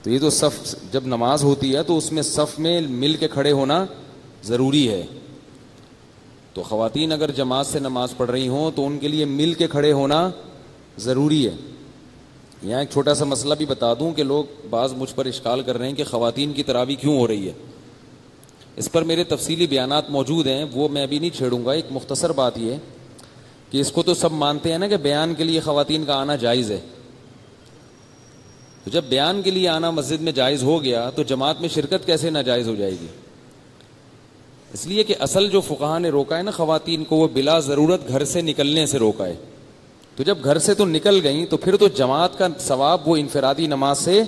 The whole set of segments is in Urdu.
تو یہ تو صف جب نماز ہوتی ہے تو اس میں صف میں مل کے کھڑے ہونا ضروری ہے. تو خواتین اگر جماعت سے نماز پڑھ رہی ہوں تو ان کے لیے مل کے کھڑے ہونا ضروری ہے. یہاں ایک چھوٹا سا مسئلہ بھی بتا دوں کہ لوگ بعض مجھ پر اشکال کر رہے ہیں کہ خواتین کی تراویح کیوں ہو رہی ہے. اس پر میرے تفصیلی بیانات موجود ہیں, وہ میں ابھی نہیں چھیڑوں گا. ایک مختصر بات یہ کہ اس کو تو سب مانتے ہیں نا کہ بیان کے لیے خواتین کا آنا جائز ہے. تو جب بیان کے لیے آنا مسجد میں جائز ہو گیا تو جماعت میں شرکت کیسے ناجائز ہو جائے گی؟ اس لیے کہ اصل جو فقہا نے روکا ہے نا خواتین کو, وہ بلا ضرورت گھر سے نکلنے سے روکا ہے. تو جب گھر سے تو نکل گئیں تو پھر تو جماعت کا ثواب وہ انفرادی نماز سے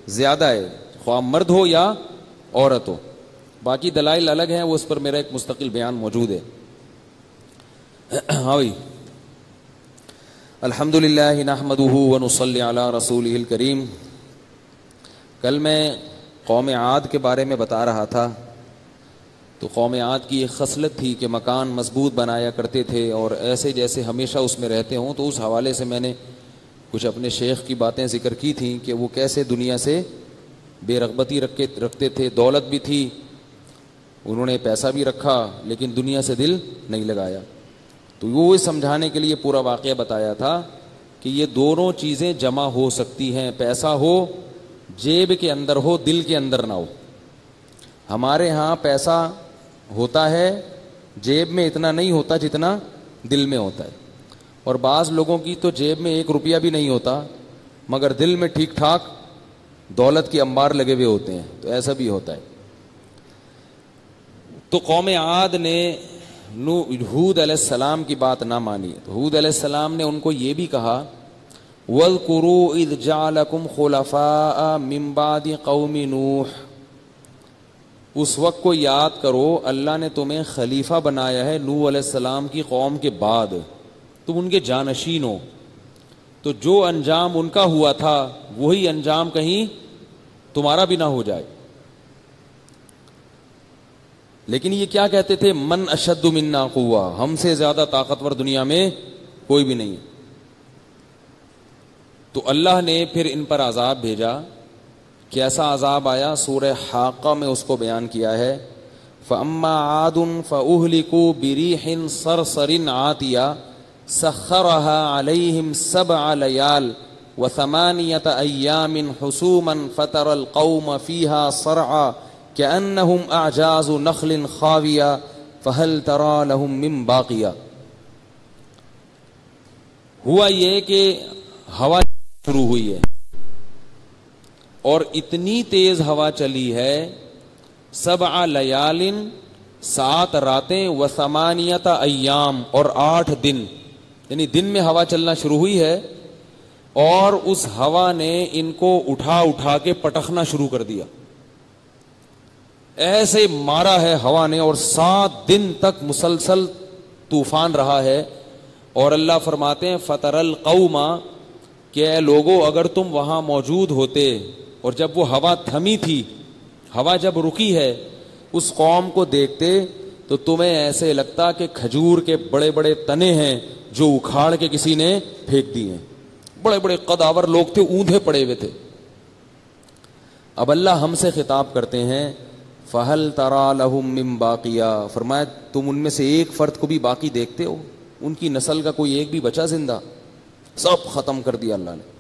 زیادہ ہے, خواہ مرد ہو یا عورت ہو. باقی دلائل الگ ہیں, وہ اس پر میرا ایک مستقل بیان موجود ہے. ہاں بھائی, الحمدللہ نحمدہ ونصلی علی رسولہ الکریم. کل میں قوم عاد کے بارے میں بتا رہا تھا. تو قوم عاد کی ایک خصلت تھی کہ مکان مضبوط بنایا کرتے تھے اور ایسے جیسے ہمیشہ اس میں رہتے ہوں. تو اس حوالے سے میں نے کچھ اپنے شیخ کی باتیں ذکر کی تھیں کہ وہ کیسے دنیا سے بے رغبتی رکھتے تھے. دولت بھی تھی, انہوں نے پیسہ بھی رکھا, لیکن دنیا سے دل نہیں لگایا. تو وہ سمجھانے کے لیے پورا واقعہ بتایا تھا کہ یہ دونوں چیزیں جمع ہو سکتی ہیں. پیسہ ہو جیب کے اندر ہو, دل کے اندر نہ ہو. ہمارے ہاں پیسہ ہوتا ہے, جیب میں اتنا نہیں ہوتا جتنا دل میں ہوتا ہے. اور بعض لوگوں کی تو جیب میں 1 روپیہ بھی نہیں ہوتا مگر دل میں ٹھیک ٹھاک دولت کے انبار لگے ہوئے ہوتے ہیں. تو ایسا بھی ہوتا ہے. تو قوم عاد نے ہود علیہ السلام کی بات نہ مانی. تو ہود علیہ السلام نے ان کو یہ بھی کہا, وَاذْكُرُوا إِذْ جَعَلَكُمْ خُلَفَاءَ مِن بَعْدِ قَوْمِ نُوحٍ. اس وقت کو یاد کرو اللہ نے تمہیں خلیفہ بنایا ہے نوح علیہ السلام کی قوم کے بعد, تم ان کے جانشین ہو. تو جو انجام ان کا ہوا تھا وہی انجام کہیں تمہارا بھی نہ ہو جائے. لیکن یہ کیا کہتے تھے, من اشد منا قوہ, ہم سے زیادہ طاقتور دنیا میں کوئی بھی نہیں. تو اللہ نے پھر ان پر عذاب بھیجا. کیسا عذاب آیا؟ سورہ حاقہ میں اس کو بیان کیا ہے. فَأَمَّا عَادٌ فَأُهْلِكُوا بِرِيحٍ صَرْصَرٍ عَاتِيَةٍ سَخَّرَهَا عَلَيْهِمْ 7 لَيَالٍ و8 أَيَّامٍ حُسُومًا فَتَرَى الْقَوْمَ فِيهَا صَرْعًا كَأَنَّهُمْ أَعْجَازُ نَخْلٍ خَاوِيَةٍ فَهَلْ تَرَى لَهُم مِّن بَاقِيَةٍ. ہوا یہ کہ ہوا شروع ہوئی ہے اور اتنی تیز ہوا چلی ہے, 7 لیال 7 راتیں و8 ایام اور 8 دن, یعنی دن میں ہوا چلنا شروع ہوئی ہے اور اس ہوا نے ان کو اٹھا اٹھا کے پٹخنا شروع کر دیا. ایسے مارا ہے ہوا نے اور 7 دن تک مسلسل طوفان رہا ہے. اور اللہ فرماتے ہیں فَتَرَى الْقَوْمَ, کہ اے لوگو اگر تم وہاں موجود ہوتے اور جب وہ ہوا تھمی تھی, ہوا جب رکی ہے, اس قوم کو دیکھتے تو تمہیں ایسے لگتا کہ کھجور کے بڑے بڑے تنے ہیں جو اکھاڑ کے کسی نے پھینک دیے. بڑے بڑے قداور لوگ تھے, اوندھے پڑے ہوئے تھے. اب اللہ ہم سے خطاب کرتے ہیں فَهَلْ تَرَى لَهُم مِّن بَاقِيَةٍ, فرمایا تم ان میں سے ایک فرد کو بھی باقی دیکھتے ہو؟ ان کی نسل کا کوئی ایک بھی بچا زندہ؟ سب ختم کر دیا اللہ نے.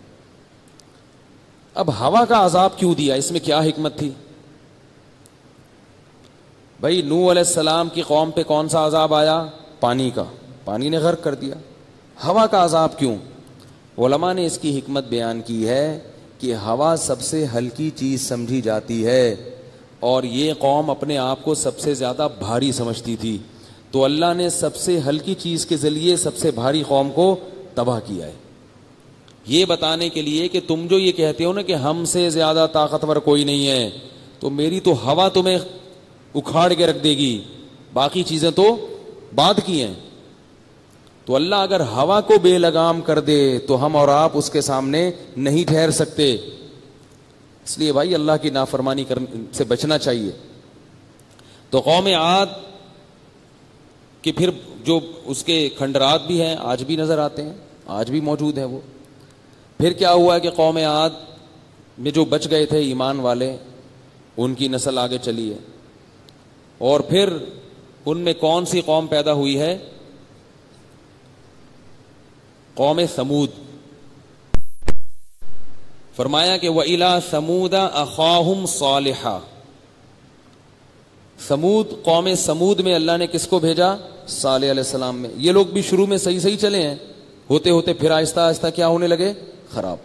اب ہوا کا عذاب کیوں دیا, اس میں کیا حکمت تھی؟ بھائی نوح علیہ السلام کی قوم پہ کون سا عذاب آیا؟ پانی کا, پانی نے غرق کر دیا. ہوا کا عذاب کیوں؟ علماء نے اس کی حکمت بیان کی ہے کہ ہوا سب سے ہلکی چیز سمجھی جاتی ہے اور یہ قوم اپنے آپ کو سب سے زیادہ بھاری سمجھتی تھی. تو اللہ نے سب سے ہلکی چیز کے ذریعے سب سے بھاری قوم کو تباہ کیا ہے, یہ بتانے کے لیے کہ تم جو یہ کہتے ہو نا کہ ہم سے زیادہ طاقتور کوئی نہیں ہے, تو میری تو ہوا تمہیں اکھاڑ کے رکھ دے گی, باقی چیزیں تو بعد کی ہیں. تو اللہ اگر ہوا کو بے لگام کر دے تو ہم اور آپ اس کے سامنے نہیں ٹھہر سکتے. اس لیے بھائی اللہ کی نافرمانی سے بچنا چاہیے. تو قوم عاد کہ پھر جو اس کے کھنڈرات بھی ہیں آج بھی نظر آتے ہیں, آج بھی موجود ہیں وہ. پھر کیا ہوا کہ قوم عاد میں جو بچ گئے تھے ایمان والے ان کی نسل آگے چلی ہے. اور پھر ان میں کون سی قوم پیدا ہوئی ہے؟ قوم سمود. فرمایا کہ وَإِلَىٰ ثَمُودَ أَخَاهُمْ صَالِحًا. سمود، قوم سمود میں اللہ نے کس کو بھیجا؟ صالح علیہ السلام میں. یہ لوگ بھی شروع میں صحیح چلے ہیں، ہوتے ہوتے پھر آہستہ آہستہ کیا ہونے لگے؟ خراب.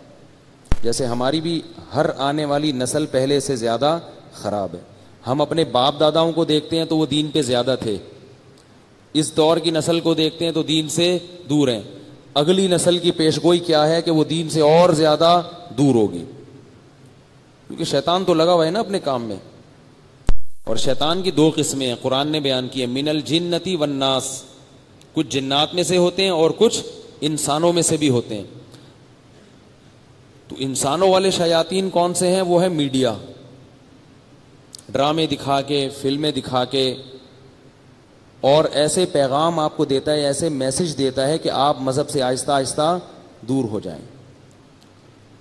جیسے ہماری بھی ہر آنے والی نسل پہلے سے زیادہ خراب ہے. ہم اپنے باپ داداؤں کو دیکھتے ہیں تو وہ دین پہ زیادہ تھے، اس دور کی نسل کو دیکھتے ہیں تو دین سے دور ہیں. اگلی نسل کی پیشگوئی کیا ہے کہ وہ دین سے اور زیادہ دور ہوگی، کیونکہ شیطان تو لگا ہوا ہے نا اپنے کام میں. اور شیطان کی دو قسمیں ہیں، قرآن نے بیان کی ہے، من الجنتی والناس. کچھ جنات میں سے ہوتے ہیں اور کچھ انسانوں میں سے بھی ہوتے ہیں. تو انسانوں والے شیاطین کون سے ہیں؟ وہ ہے میڈیا. ڈرامے دکھا کے، فلمیں دکھا کے، اور ایسے پیغام آپ کو دیتا ہے، ایسے میسج دیتا ہے کہ آپ مذہب سے آہستہ آہستہ دور ہو جائیں.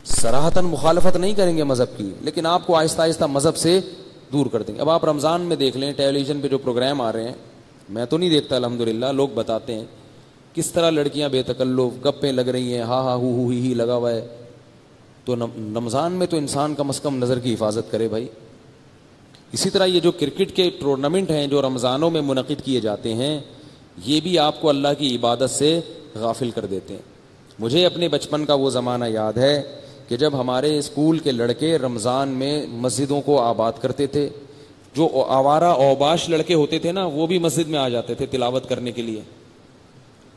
صراحتاً مخالفت نہیں کریں گے مذہب کی، لیکن آپ کو آہستہ آہستہ مذہب سے دور کر دیں گے. اب آپ رمضان میں دیکھ لیں ٹیلی ویژن پہ جو پروگرام آ رہے ہیں، میں تو نہیں دیکھتا الحمدللہ، لوگ بتاتے ہیں کس طرح لڑکیاں بے تکلف گپیں لگ رہی ہیں، ہا ہا ہو ہی لگا ہوا ہے. تو رمضان میں تو انسان کم از کم نظر کی حفاظت کرے بھائی. اسی طرح یہ جو کرکٹ کے ٹورنامنٹ ہیں جو رمضانوں میں منعقد کیے جاتے ہیں، یہ بھی آپ کو اللہ کی عبادت سے غافل کر دیتے ہیں. مجھے اپنے بچپن کا وہ زمانہ یاد ہے کہ جب ہمارے اسکول کے لڑکے رمضان میں مسجدوں کو آباد کرتے تھے. جو آوارہ اوباش لڑکے ہوتے تھے نا، وہ بھی مسجد میں آ جاتے تھے تلاوت کرنے کے لیے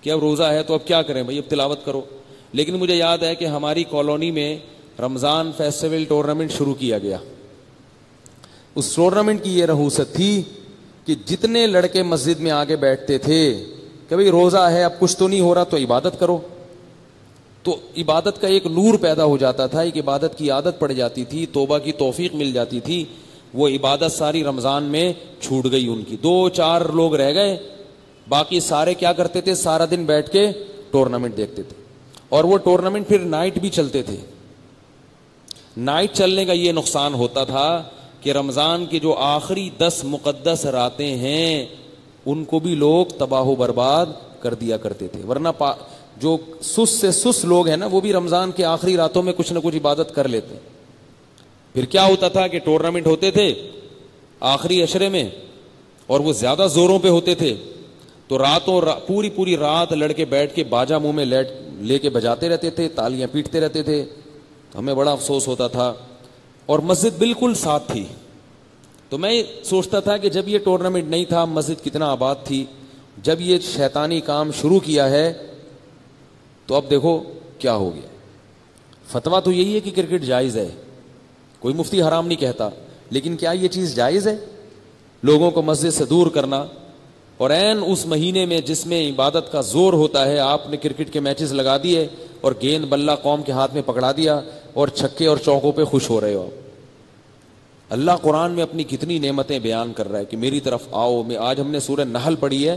کہ اب روزہ ہے تو اب کیا کریں بھائی، اب تلاوت کرو. لیکن مجھے یاد ہے کہ ہماری کالونی میں رمضان فیسٹیول ٹورنامنٹ شروع کیا گیا. اس ٹورنامنٹ کی یہ رہوست تھی کہ جتنے لڑکے مسجد میں آگے بیٹھتے تھے کہ بھائی روزہ ہے، اب کچھ تو نہیں ہو رہا تو عبادت کرو. تو عبادت کا ایک نور پیدا ہو جاتا تھا، ایک عبادت کی عادت پڑ جاتی تھی، توبہ کی توفیق مل جاتی تھی. وہ عبادت ساری رمضان میں چھوٹ گئی ان کی. 2-4 لوگ رہ گئے، باقی سارے کیا کرتے تھے؟ سارا دن بیٹھ کے ٹورنامنٹ دیکھتے تھے. اور وہ ٹورنامنٹ پھر نائٹ بھی چلتے تھے. نائٹ چلنے کا یہ نقصان ہوتا تھا کہ رمضان کی جو آخری 10 مقدس راتیں ہیں ان کو بھی لوگ تباہ و برباد کر دیا کرتے تھے. ورنہ جو سست سے سست لوگ ہیں نا، وہ بھی رمضان کے آخری راتوں میں کچھ نہ کچھ عبادت کر لیتے. پھر کیا ہوتا تھا کہ ٹورنامنٹ ہوتے تھے آخری عشرے میں اور وہ زیادہ زوروں پہ ہوتے تھے، تو پوری رات لڑکے بیٹھ کے باجا منہ میں لے کے بجاتے رہتے تھے، تالیاں پیٹتے رہتے تھے. ہمیں بڑا افسوس ہوتا تھا. اور مسجد بالکل ساتھ تھی. تو میں سوچتا تھا کہ جب یہ ٹورنامنٹ نہیں تھا مسجد کتنا آباد تھی. جب یہ شیطانی کام شروع کیا ہے تو اب دیکھو کیا ہو گیا. فتویٰ تو یہی ہے کہ کرکٹ جائز ہے، کوئی مفتی حرام نہیں کہتا، لیکن کیا یہ چیز جائز ہے لوگوں کو مسجد سے دور کرنا؟ اور عین اس مہینے میں جس میں عبادت کا زور ہوتا ہے آپ نے کرکٹ کے میچز لگا دیے اور گیند بلہ قوم کے ہاتھ میں پکڑا دیا اور چھکے اور چوکوں پہ خوش ہو رہے ہو. اللہ قرآن میں اپنی کتنی نعمتیں بیان کر رہا ہے کہ میری طرف آؤ. میں آج ہم نے سورہ نحل پڑھی ہے،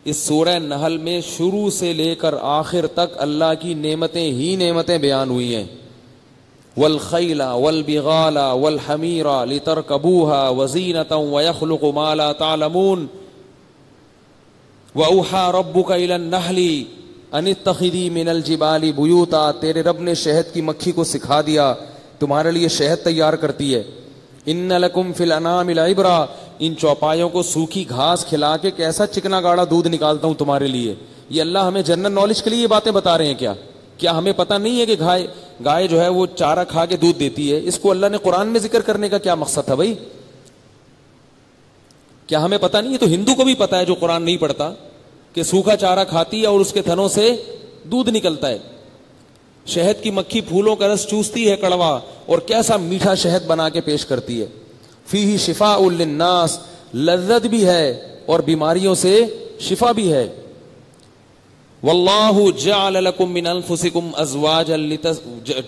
اس سورہ نحل میں شروع سے لے کر آخر تک اللہ کی نعمتیں ہی نعمتیں بیان ہوئی ہیں. والخیل والبغال والحمیر لترکبوها وزینۃ ویخلق ما لا تعلمون وأوحى ربك إلى النحل ان اتخذی من الجبال بیوتا. تیرے رب نے شہد کی مکھی کو سکھا دیا تمہارے لیے شہد تیار کرتی ہے. ان لکم فی الانعام لعبرا، ان چوپایوں کو سوکھی گھاس کھلا کے کیسا چکنا گاڑا دودھ نکالتا ہوں تمہارے لیے. یہ اللہ ہمیں جنرل نالج کے لیے یہ باتیں بتا رہے ہیں کیا ہمیں پتہ نہیں ہے کہ گائے جو ہے وہ چارہ کھا کے دودھ دیتی ہے؟ اس کو اللہ نے قرآن میں ذکر کرنے کا کیا مقصد تھا بھائی؟ کیا ہمیں پتہ نہیں ہے؟ تو ہندو کو بھی پتہ ہے جو قرآن نہیں پڑھتا کہ سوکھا چارہ کھاتی ہے اور اس کے تھنوں سے دودھ نکلتا ہے. شہد کی مکھی پھولوں کا رس چوستی ہے کڑوا اور کیسا میٹھا شہد بنا کے پیش کرتی ہے. فیہ شفاء للناس، لذت بھی ہے اور بیماریوں سے شفا بھی ہے. واللہ جعل لکم من انفسکم ازواجا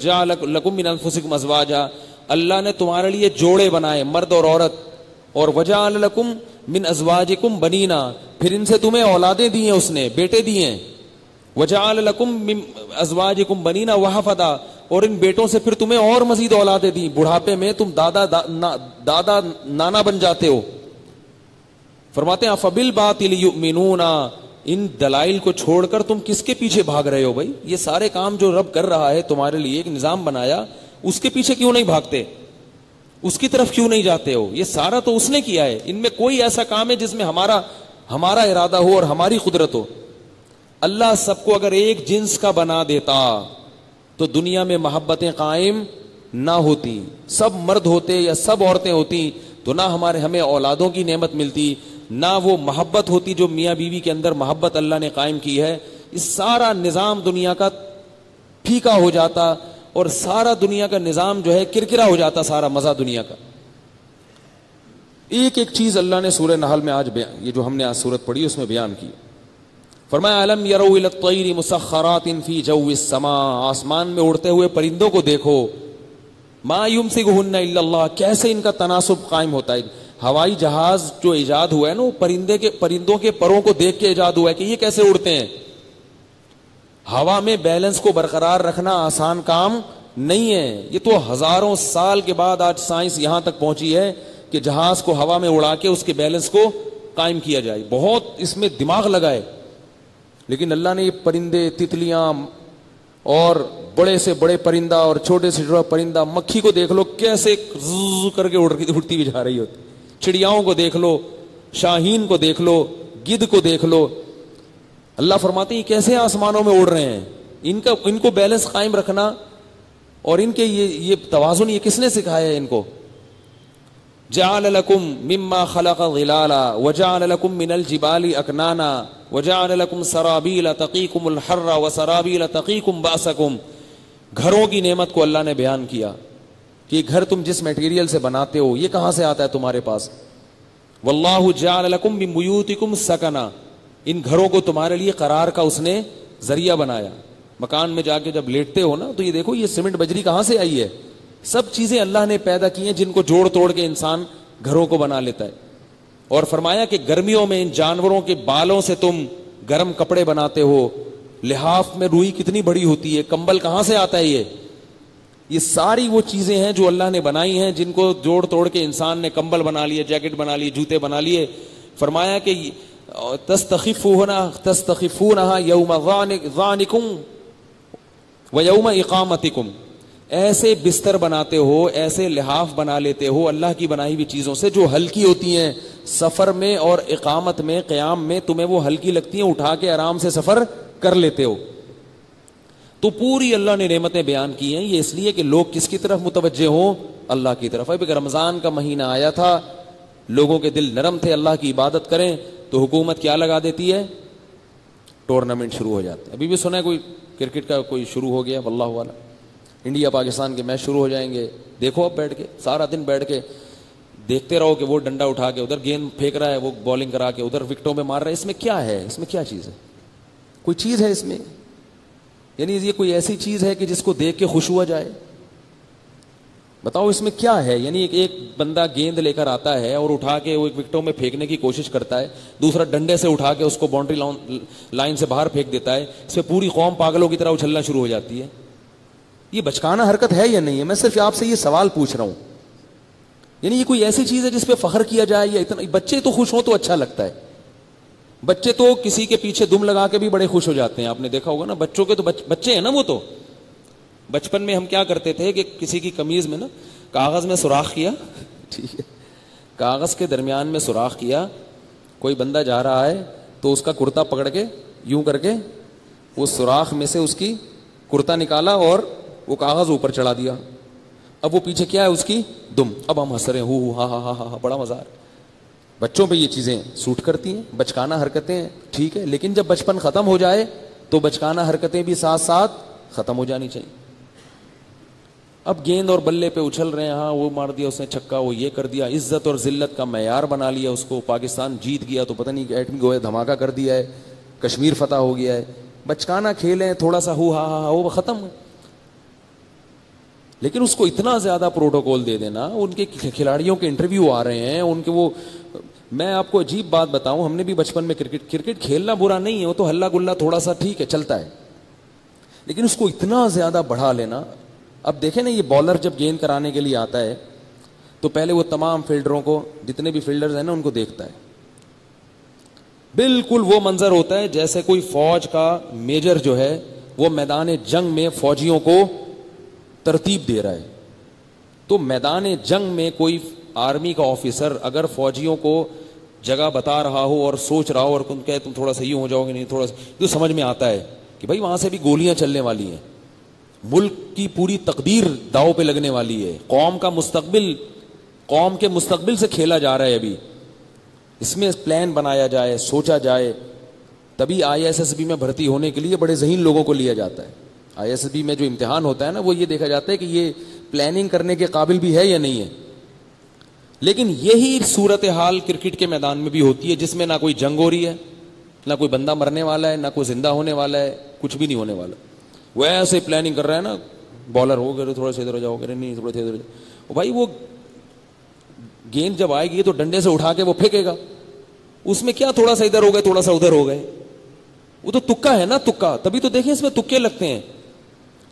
جعل لکم من انفسکم ازواجا، اللہ نے تمہارے لیے جوڑے بنائے مرد اور عورت. اور وجعل لکم من ازواجکم بنینا، پھر ان سے تمہیں اولادیں دی ہیں، اس نے بیٹے دیے ہیں. وجعل لکم من ازواجکم بنین وحفدا، اور ان بیٹوں سے پھر تمہیں اور مزید اولادیں دی، بڑھاپے میں تم دادا نانا بن جاتے ہو. فرماتے ہیں فبالباطل یؤمنون، ان دلائل کو چھوڑ کر تم کس کے پیچھے بھاگ رہے ہو بھائی؟ یہ سارے کام جو رب کر رہا ہے تمہارے لیے، ایک نظام بنایا، اس کے پیچھے کیوں نہیں بھاگتے؟ اس کی طرف کیوں نہیں جاتے ہو؟ یہ سارا تو اس نے کیا ہے، ان میں کوئی ایسا کام ہے جس میں ہمارا ارادہ ہو اور ہماری قدرت ہو؟ اللہ سب کو اگر ایک جنس کا بنا دیتا تو دنیا میں محبتیں قائم نہ ہوتی. سب مرد ہوتے یا سب عورتیں ہوتی تو نہ ہمیں اولادوں کی نعمت ملتی، نہ وہ محبت ہوتی جو میاں بیوی کے اندر محبت اللہ نے قائم کی ہے. اس سارا نظام دنیا کا پھیکا ہو جاتا اور سارا دنیا کا نظام جو ہے کرکرا ہو جاتا، سارا مزہ دنیا کا. ایک ایک چیز اللہ نے سورہ نحل میں آج یہ جو ہم نے آج سورت پڑھی اس میں بیان کی. فرمایا الم یروا الی الطیر مسخرات فی جو السماء، آسمان میں اڑتے ہوئے پرندوں کو دیکھو. ما یمسکہن الا اللہ، کیسے ان کا تناسب قائم ہوتا ہے. ہوائی جہاز جو ایجاد ہوا ہے نا، وہ پرندوں کے پروں کو دیکھ کے ایجاد ہوا ہے کہ یہ کیسے اڑتے ہیں. ہوا میں بیلنس کو برقرار رکھنا آسان کام نہیں ہے. یہ تو ہزاروں سال کے بعد آج سائنس یہاں تک پہنچی ہے کہ جہاز کو ہوا میں اڑا کے اس کے بیلنس کو قائم کیا جائے. بہت اس میں دماغ لگا ہے، لیکن اللہ نے یہ پرندے، تتلیاں اور بڑے سے بڑے پرندہ اور چھوٹے سے چھوٹا پرندہ، مکھی کو دیکھ لو کیسے کر کے اڑتی ہوئی جا رہی ہوتی. چڑیاؤں کو دیکھ لو، شاہین کو دیکھ لو، گدھ کو دیکھ لو. اللہ فرماتے ہیں کیسے آسمانوں میں اڑ رہے ہیں. ان کو بیلنس قائم رکھنا اور ان کے یہ توازن یہ کس نے سکھایا ہے ان کو؟ جعل لکم مما خلق ظلالا وجعل لکم من الجبال اکنانا وجعل لکم سرابیل تقیکم الحر وسرابیل تقیکم باسکم. گھروں کی نعمت کو اللہ نے بیان کیا کہ گھر تم جس میٹیریل سے بناتے ہو یہ کہاں سے آتا ہے تمہارے پاس. واللہ جعل لکم من بیوتکم سکنا، ان گھروں کو تمہارے لیے قرار کا اس نے ذریعہ بنایا. مکان میں جا کے جب لیٹتے ہو نا تو یہ دیکھو یہ سیمنٹ بجری کہاں سے آئی ہے. سب چیزیں اللہ نے پیدا کی ہیں جن کو جوڑ توڑ کے انسان گھروں کو بنا لیتا ہے. اور فرمایا کہ گرمیوں میں ان جانوروں کے بالوں سے تم گرم کپڑے بناتے ہو. لحاف میں روئی کتنی بڑی ہوتی ہے، کمبل کہاں سے آتا ہے. یہ ساری وہ چیزیں ہیں جو اللہ نے بنائی ہیں جن کو جوڑ توڑ کے انسان نے کمبل بنا لیے، جیکٹ بنا لیے، جوتے بنا لیے. فرمایا کہ تستخفونها یوم ظعنکم ویوم اقامتکم، ایسے بستر بناتے ہو، ایسے لحاف بنا لیتے ہو اللہ کی بنائی ہوئی چیزوں سے جو ہلکی ہوتی ہیں. سفر میں اور اقامت میں، قیام میں تمہیں وہ ہلکی لگتی ہیں، اٹھا کے آرام سے سفر کر لیتے ہو. تو پوری اللہ نے نعمتیں بیان کی ہیں. یہ اس لیے کہ لوگ کس کی طرف متوجہ ہوں؟ اللہ کی طرف. ابھی رمضان کا مہینہ آیا تھا، لوگوں کے دل نرم تھے اللہ کی عبادت کریں، تو حکومت کیا لگا دیتی ہے؟ ٹورنامنٹ شروع ہو جاتے. ابھی بھی سنا ہے کوئی کرکٹ کا کوئی شروع ہو گیا، واللہ والا انڈیا پاکستان کے میچ شروع ہو جائیں گے. دیکھو اب بیٹھ کے سارا دن بیٹھ کے دیکھتے رہو کہ وہ ڈنڈا اٹھا کے ادھر گیند پھینک رہا ہے، وہ بالنگ کرا کے ادھر وکٹوں میں مار رہا ہے. اس میں کیا ہے؟ اس میں کیا چیز ہے؟ کوئی چیز ہے اس میں؟ یعنی یہ کوئی ایسی چیز ہے کہ جس کو دیکھ کے خوش ہوا جائے؟ بتاؤ اس میں کیا ہے؟ یعنی ایک بندہ گیند لے کر آتا ہے اور اٹھا کے وہ ایک وکٹوں میں پھینکنے کی کوشش کرتا ہے، دوسرا ڈنڈے سے اٹھا کے اس کو باؤنڈری لائن سے باہر پھینک دیتا ہے. اس میں پوری قوم پاگلوں کی طرح اچھلنا شروع ہو جاتی ہے. یہ بچکانہ حرکت ہے یا نہیں ہے؟ میں صرف آپ سے یہ سوال پوچھ رہا ہوں. یعنی یہ کوئی ایسی چیز ہے جس پہ فخر کیا جائے؟ یا اتنا بچے تو خوش ہوں تو اچھا لگتا ہے. بچے تو کسی کے پیچھے دم لگا کے بھی بڑے خوش ہو جاتے ہیں. آپ نے دیکھا ہوگا نا، بچوں کے تو بچے ہیں نا، وہ تو بچپن میں ہم کیا کرتے تھے کہ کسی کی قمیض میں نا کاغذ میں سوراخ کیا، ٹھیک ہے، کاغذ کے درمیان میں سوراخ کیا، کوئی بندہ جا رہا ہے تو اس کا کرتا پکڑ کے یوں کر کے وہ سوراخ میں سے اس کی کرتا نکالا اور وہ کاغذ اوپر چڑھا دیا. اب وہ پیچھے کیا ہے اس کی دم. اب ہم ہنس رہے ہیں، ہو ہاں ہاں ہاں ہاں، بڑا مزہ آ رہا ہے. بچوں پہ یہ چیزیں سوٹ کرتی ہیں، بچکانہ حرکتیں ٹھیک ہے، لیکن جب بچپن ختم ہو جائے تو بچکانہ حرکتیں بھی ساتھ ساتھ ختم ہو جانی چاہیے. اب گیند اور بلے پہ اچھل رہے ہیں، ہاں وہ مار دیا اس نے چھکا، وہ یہ کر دیا، عزت اور ذلت کا معیار بنا لیا اس کو. پاکستان جیت گیا تو پتہ نہیں ایٹمی گویا دھماکہ کر دیا ہے، کشمیر فتح ہو گیا ہے. بچکانہ کھیلیں، تھوڑا سا ہو ہاں ہاں وہ ختم. لیکن اس کو اتنا زیادہ پروٹوکول دے دینا، ان کے کھلاڑیوں کے انٹرویو آ رہے ہیں، ان کے وہ میں آپ کو عجیب بات بتاؤں, ہم نے بھی بچپن میں کرکٹ کھیلنا برا نہیں ہے, وہ تو ہلا گلا تھوڑا سا ٹھیک ہے چلتا ہے, لیکن اس کو اتنا زیادہ بڑھا لینا. اب دیکھیں نا, یہ بالر جب گیند کرانے کے لیے آتا ہے تو پہلے وہ تمام فیلڈروں کو, جتنے بھی فیلڈرز ہیں نا, ان کو دیکھتا ہے. بالکل وہ منظر ہوتا ہے جیسے کوئی فوج کا میجر جو ہے وہ میدان جنگ میں فوجیوں کو ترتیب دے رہا ہے. تو میدان جنگ میں کوئی آرمی کا آفیسر اگر فوجیوں کو جگہ بتا رہا ہو اور سوچ رہا ہو اور کہے تم تھوڑا سا یوں ہو جاؤ گے, نہیں تھوڑا سا, تو سمجھ میں آتا ہے کہ بھائی وہاں سے بھی گولیاں چلنے والی ہیں, ملک کی پوری تقدیر داؤ پہ لگنے والی ہے, قوم کا مستقبل, قوم کے مستقبل سے کھیلا جا رہا ہے. ابھی اس میں پلان بنایا جائے, سوچا جائے, تبھی آئی ایس ایس بی میں بھرتی ہونے کے لیے بڑے ذہین لوگوں کو لیا جاتا ہے. آئی ایس ایس بی میں جو امتحان ہوتا ہے نا, وہ یہ دیکھا جاتا ہے کہ یہ پلاننگ کرنے کے قابل بھی ہے یا نہیں ہے. لیکن یہی صورتحال کرکٹ کے میدان میں بھی ہوتی ہے, جس میں نہ کوئی جنگ ہو رہی ہے, نہ کوئی بندہ مرنے والا ہے, نہ کوئی زندہ ہونے والا ہے, کچھ بھی نہیں ہونے والا. وہ ایسے پلاننگ کر رہا ہے نا, بالر ہو گئے تھوڑا سا ادھر ہو جاؤ گے, نہیں تھوڑا سا ادھر ہو جاؤ. بھائی وہ گیند جب آئے گی تو ڈنڈے سے اٹھا کے وہ پھینکے گا, اس میں کیا تھوڑا سا ادھر ہو گئے تھوڑا سا ادھر ہو گئے, وہ تو تکا ہے نا, تکا. تبھی تو دیکھیں اس میں تکے لگتے ہیں,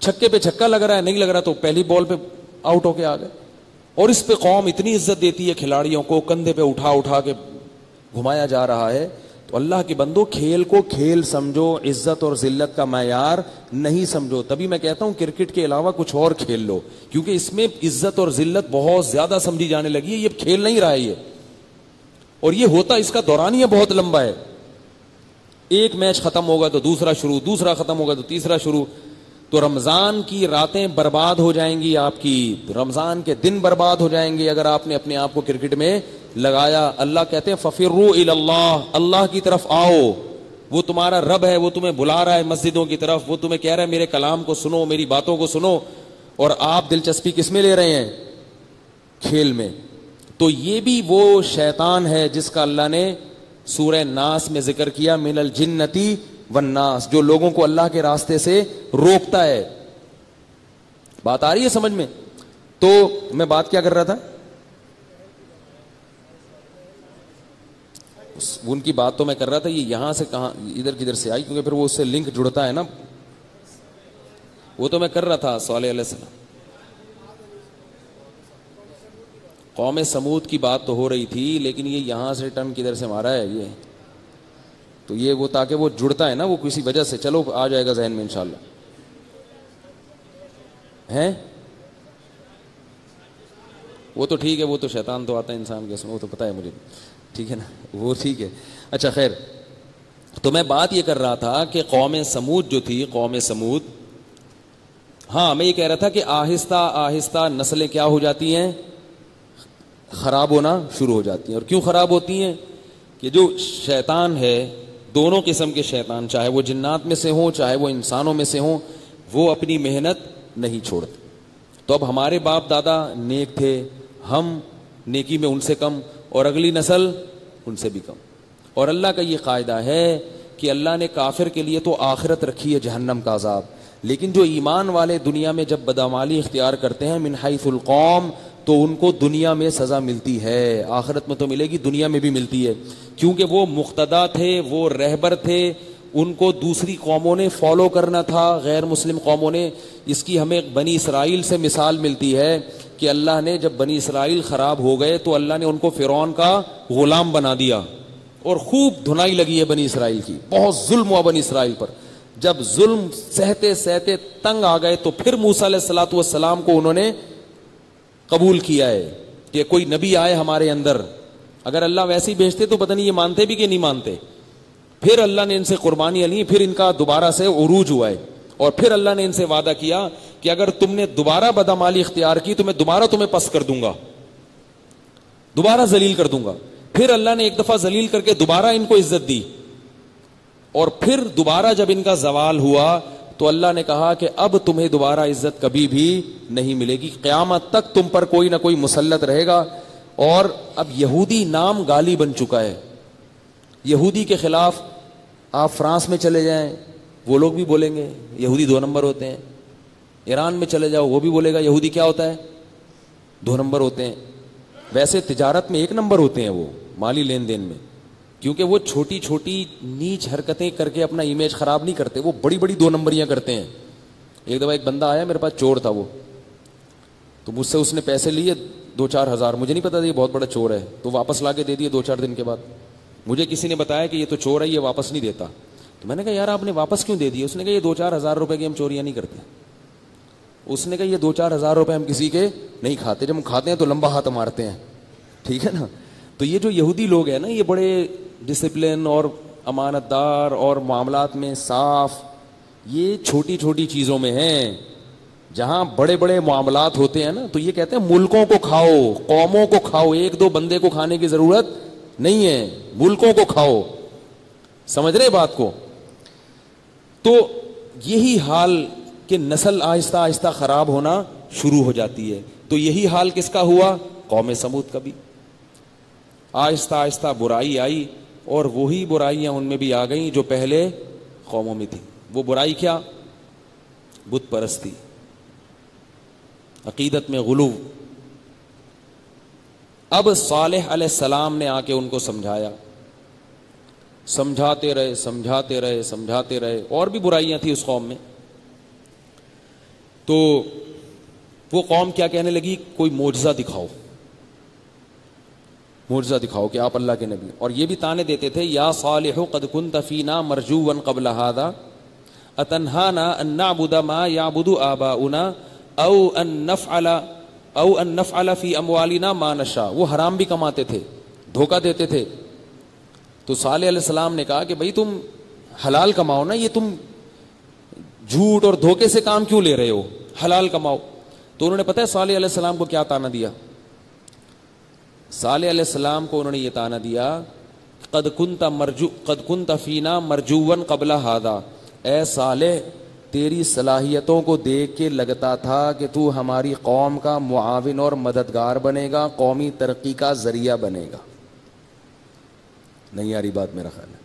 چھکے پہ چھکا لگ رہا ہے, نہیں لگ رہا تو پہلی بال پہ آؤٹ ہو کے آ گئے. اور اس پہ قوم اتنی عزت دیتی ہے, کھلاڑیوں کو کندھے پہ اٹھا اٹھا کے گھمایا جا رہا ہے. تو اللہ کے بندو, کھیل کو کھیل سمجھو, عزت اور ذلت کا معیار نہیں سمجھو. تبھی میں کہتا ہوں کرکٹ کے علاوہ کچھ اور کھیل لو, کیونکہ اس میں عزت اور ذلت بہت زیادہ سمجھی جانے لگی ہے. یہ کھیل نہیں رہا ہے یہ, اور یہ ہوتا اس کا دورانیہ بہت لمبا ہے. ایک میچ ختم ہوگا تو دوسرا شروع, دوسرا ختم ہوگا تو تیسرا شروع. تو رمضان کی راتیں برباد ہو جائیں گی آپ کی, رمضان کے دن برباد ہو جائیں گے اگر آپ نے اپنے آپ کو کرکٹ میں لگایا. اللہ کہتے ہیں ففروا الی اللہ, اللہ کی طرف آؤ, وہ تمہارا رب ہے, وہ تمہیں بلا رہا ہے مسجدوں کی طرف, وہ تمہیں کہہ رہا ہے میرے کلام کو سنو, میری باتوں کو سنو, اور آپ دلچسپی کس میں لے رہے ہیں؟ کھیل میں. تو یہ بھی وہ شیطان ہے جس کا اللہ نے سورہ ناس میں ذکر کیا, من الجنتی والناس, جو لوگوں کو اللہ کے راستے سے روکتا ہے. بات آ رہی ہے سمجھ میں؟ تو میں بات کیا کر رہا تھا, ان کی بات تو میں کر رہا تھا, یہ یہاں سے کہاں ادھر کدھر سے آئی, کیونکہ پھر وہ اس سے لنک جڑتا ہے نا. وہ تو میں کر رہا تھا صالح علیہ السلام, قوم سمود کی بات تو ہو رہی تھی, لیکن یہ یہاں سے ٹرن کدھر سے مارا ہے یہ, تو یہ وہ تاکہ وہ جڑتا ہے نا, وہ کسی وجہ سے, چلو آ جائے گا ذہن میں انشاءاللہ. ہیں وہ تو ٹھیک ہے, وہ تو شیطان تو آتا ہے انسان کے اس میں, وہ تو پتہ ہے مجھے, ٹھیک ہے نا, وہ ٹھیک ہے. اچھا خیر, تو میں بات یہ کر رہا تھا کہ قوم سمود جو تھی, قوم سمود, ہاں میں یہ کہہ رہا تھا کہ آہستہ آہستہ نسلیں کیا ہو جاتی ہیں, خراب ہونا شروع ہو جاتی ہیں. اور کیوں خراب ہوتی ہیں؟ کہ جو شیطان ہے, دونوں قسم کے شیطان, چاہے وہ جنات میں سے ہوں چاہے وہ انسانوں میں سے ہوں, وہ اپنی محنت نہیں چھوڑتے. تو اب ہمارے باپ دادا نیک تھے, ہم نیکی میں ان سے کم, اور اگلی نسل ان سے بھی کم. اور اللہ کا یہ قاعدہ ہے کہ اللہ نے کافر کے لیے تو آخرت رکھی ہے جہنم کا عذاب, لیکن جو ایمان والے دنیا میں جب بدعمالی اختیار کرتے ہیں من حیث القوم, تو ان کو دنیا میں سزا ملتی ہے, آخرت میں تو ملے گی, دنیا میں بھی ملتی ہے, کیونکہ وہ مقتدا تھے, وہ رہبر تھے, ان کو دوسری قوموں نے فالو کرنا تھا, غیر مسلم قوموں نے. اس کی ہمیں بنی اسرائیل سے مثال ملتی ہے کہ اللہ نے جب بنی اسرائیل خراب ہو گئے تو اللہ نے ان کو فرعون کا غلام بنا دیا, اور خوب دھنائی لگی ہے بنی اسرائیل کی, بہت ظلم ہوا بنی اسرائیل پر. جب ظلم سہتے سہتے تنگ آ گئے تو پھر موسیٰ علیہ الصلوۃ والسلام کو انہوں نے قبول کیا ہے کہ کوئی نبی آئے ہمارے اندر. اگر اللہ ویسے ہی بھیجتے تو پتہ نہیں یہ مانتے بھی کہ نہیں مانتے. پھر اللہ نے ان سے قربانیاں لی, پھر ان کا دوبارہ سے عروج ہوا ہے, اور پھر اللہ نے ان سے وعدہ کیا کہ اگر تم نے دوبارہ بدعمالی اختیار کی تو میں دوبارہ تمہیں پس کر دوں گا, دوبارہ ذلیل کر دوں گا. پھر اللہ نے ایک دفعہ ذلیل کر کے دوبارہ ان کو عزت دی, اور پھر دوبارہ جب ان کا زوال ہوا تو اللہ نے کہا کہ اب تمہیں دوبارہ عزت کبھی بھی نہیں ملے گی, قیامت تک تم پر کوئی نہ کوئی مسلط رہے گا. اور اب یہودی نام گالی بن چکا ہے. یہودی کے خلاف آپ فرانس میں چلے جائیں, وہ لوگ بھی بولیں گے یہودی 2 نمبر ہوتے ہیں. ایران میں چلے جاؤ, وہ بھی بولے گا یہودی کیا ہوتا ہے, 2 نمبر ہوتے ہیں. ویسے تجارت میں ایک نمبر ہوتے ہیں وہ مالی لین دین میں, کیونکہ وہ چھوٹی چھوٹی نیچ حرکتیں کر کے اپنا امیج خراب نہیں کرتے, وہ بڑی بڑی 2 نمبریاں کرتے ہیں. ایک دفعہ ایک بندہ آیا میرے پاس, چور تھا وہ, تو مجھ سے اس نے پیسے لیے 2-4 ہزار, مجھے نہیں پتا تھا یہ بہت بڑا چور ہے, تو واپس لا کے دے دیے 2-4 دن کے بعد. مجھے کسی نے بتایا کہ یہ تو چور ہے, یہ واپس نہیں دیتا. تو میں نے کہا یار آپ نے واپس کیوں دے دیے؟ اس نے کہا یہ 2-4 ہزار روپے کی ہم چوریاں نہیں کرتے. اس نے کہا یہ 2-4 ہزار روپے ہم کسی کے نہیں کھاتے, جب ہم کھاتے ہیں تو لمبا ہاتھ مارتے ہیں, ٹھیک ہے نا. تو یہ جو یہودی لوگ ہیں نا, یہ بڑے ڈسپلن اور امانت دار اور معاملات میں صاف, یہ چھوٹی چھوٹی چیزوں میں ہیں. جہاں بڑے بڑے معاملات ہوتے ہیں نا, تو یہ کہتے ہیں ملکوں کو کھاؤ, قوموں کو کھاؤ, 1-2 بندے کو کھانے کی ضرورت نہیں ہے, ملکوں کو کھاؤ. سمجھ رہے بات کو؟ تو یہی حال کہ نسل آہستہ آہستہ خراب ہونا شروع ہو جاتی ہے. تو یہی حال کس کا ہوا؟ قوم سمود کا بھی. آہستہ آہستہ برائی آئی, اور وہی برائیاں ان میں بھی آ گئیں جو پہلے قوموں میں تھی. وہ برائی کیا؟ بت پرستی, عقیدت میں غلو. اب صالح علیہ السلام نے آ کے ان کو سمجھایا, سمجھاتے رہے سمجھاتے رہے سمجھاتے رہے, اور بھی برائیاں تھیں اس قوم میں. تو وہ قوم کیا کہنے لگی, کوئی معجزہ دکھاؤ, معجزہ دکھاؤ کہ آپ اللہ کے نبی. اور یہ بھی تانے دیتے تھے, یا صالح قد کنت فینا مرجوا قبل هذا اتنهانا ان نعبد ما يعبد آباؤنا او ان نفعل فی اموالنا ما نشاء. وہ حرام بھی کماتے تھے, دھوکہ دیتے تھے. تو صالح علیہ السلام نے کہا کہ بھائی تم حلال کماؤ نا, یہ تم جھوٹ اور دھوکے سے کام کیوں لے رہے ہو, حلال کماؤ. تو انہوں نے پتہ ہے صالح علیہ السلام کو کیا تانا دیا؟ صالح علیہ السلام کو انہوں نے یہ تانا دیا, قد کنت فینا مرجوا قبل هذا. اے صالح, تیری صلاحیتوں کو دیکھ کے لگتا تھا کہ تو ہماری قوم کا معاون اور مددگار بنے گا, قومی ترقی کا ذریعہ بنے گا. نہیں آ رہی بات میرا خیال ہے.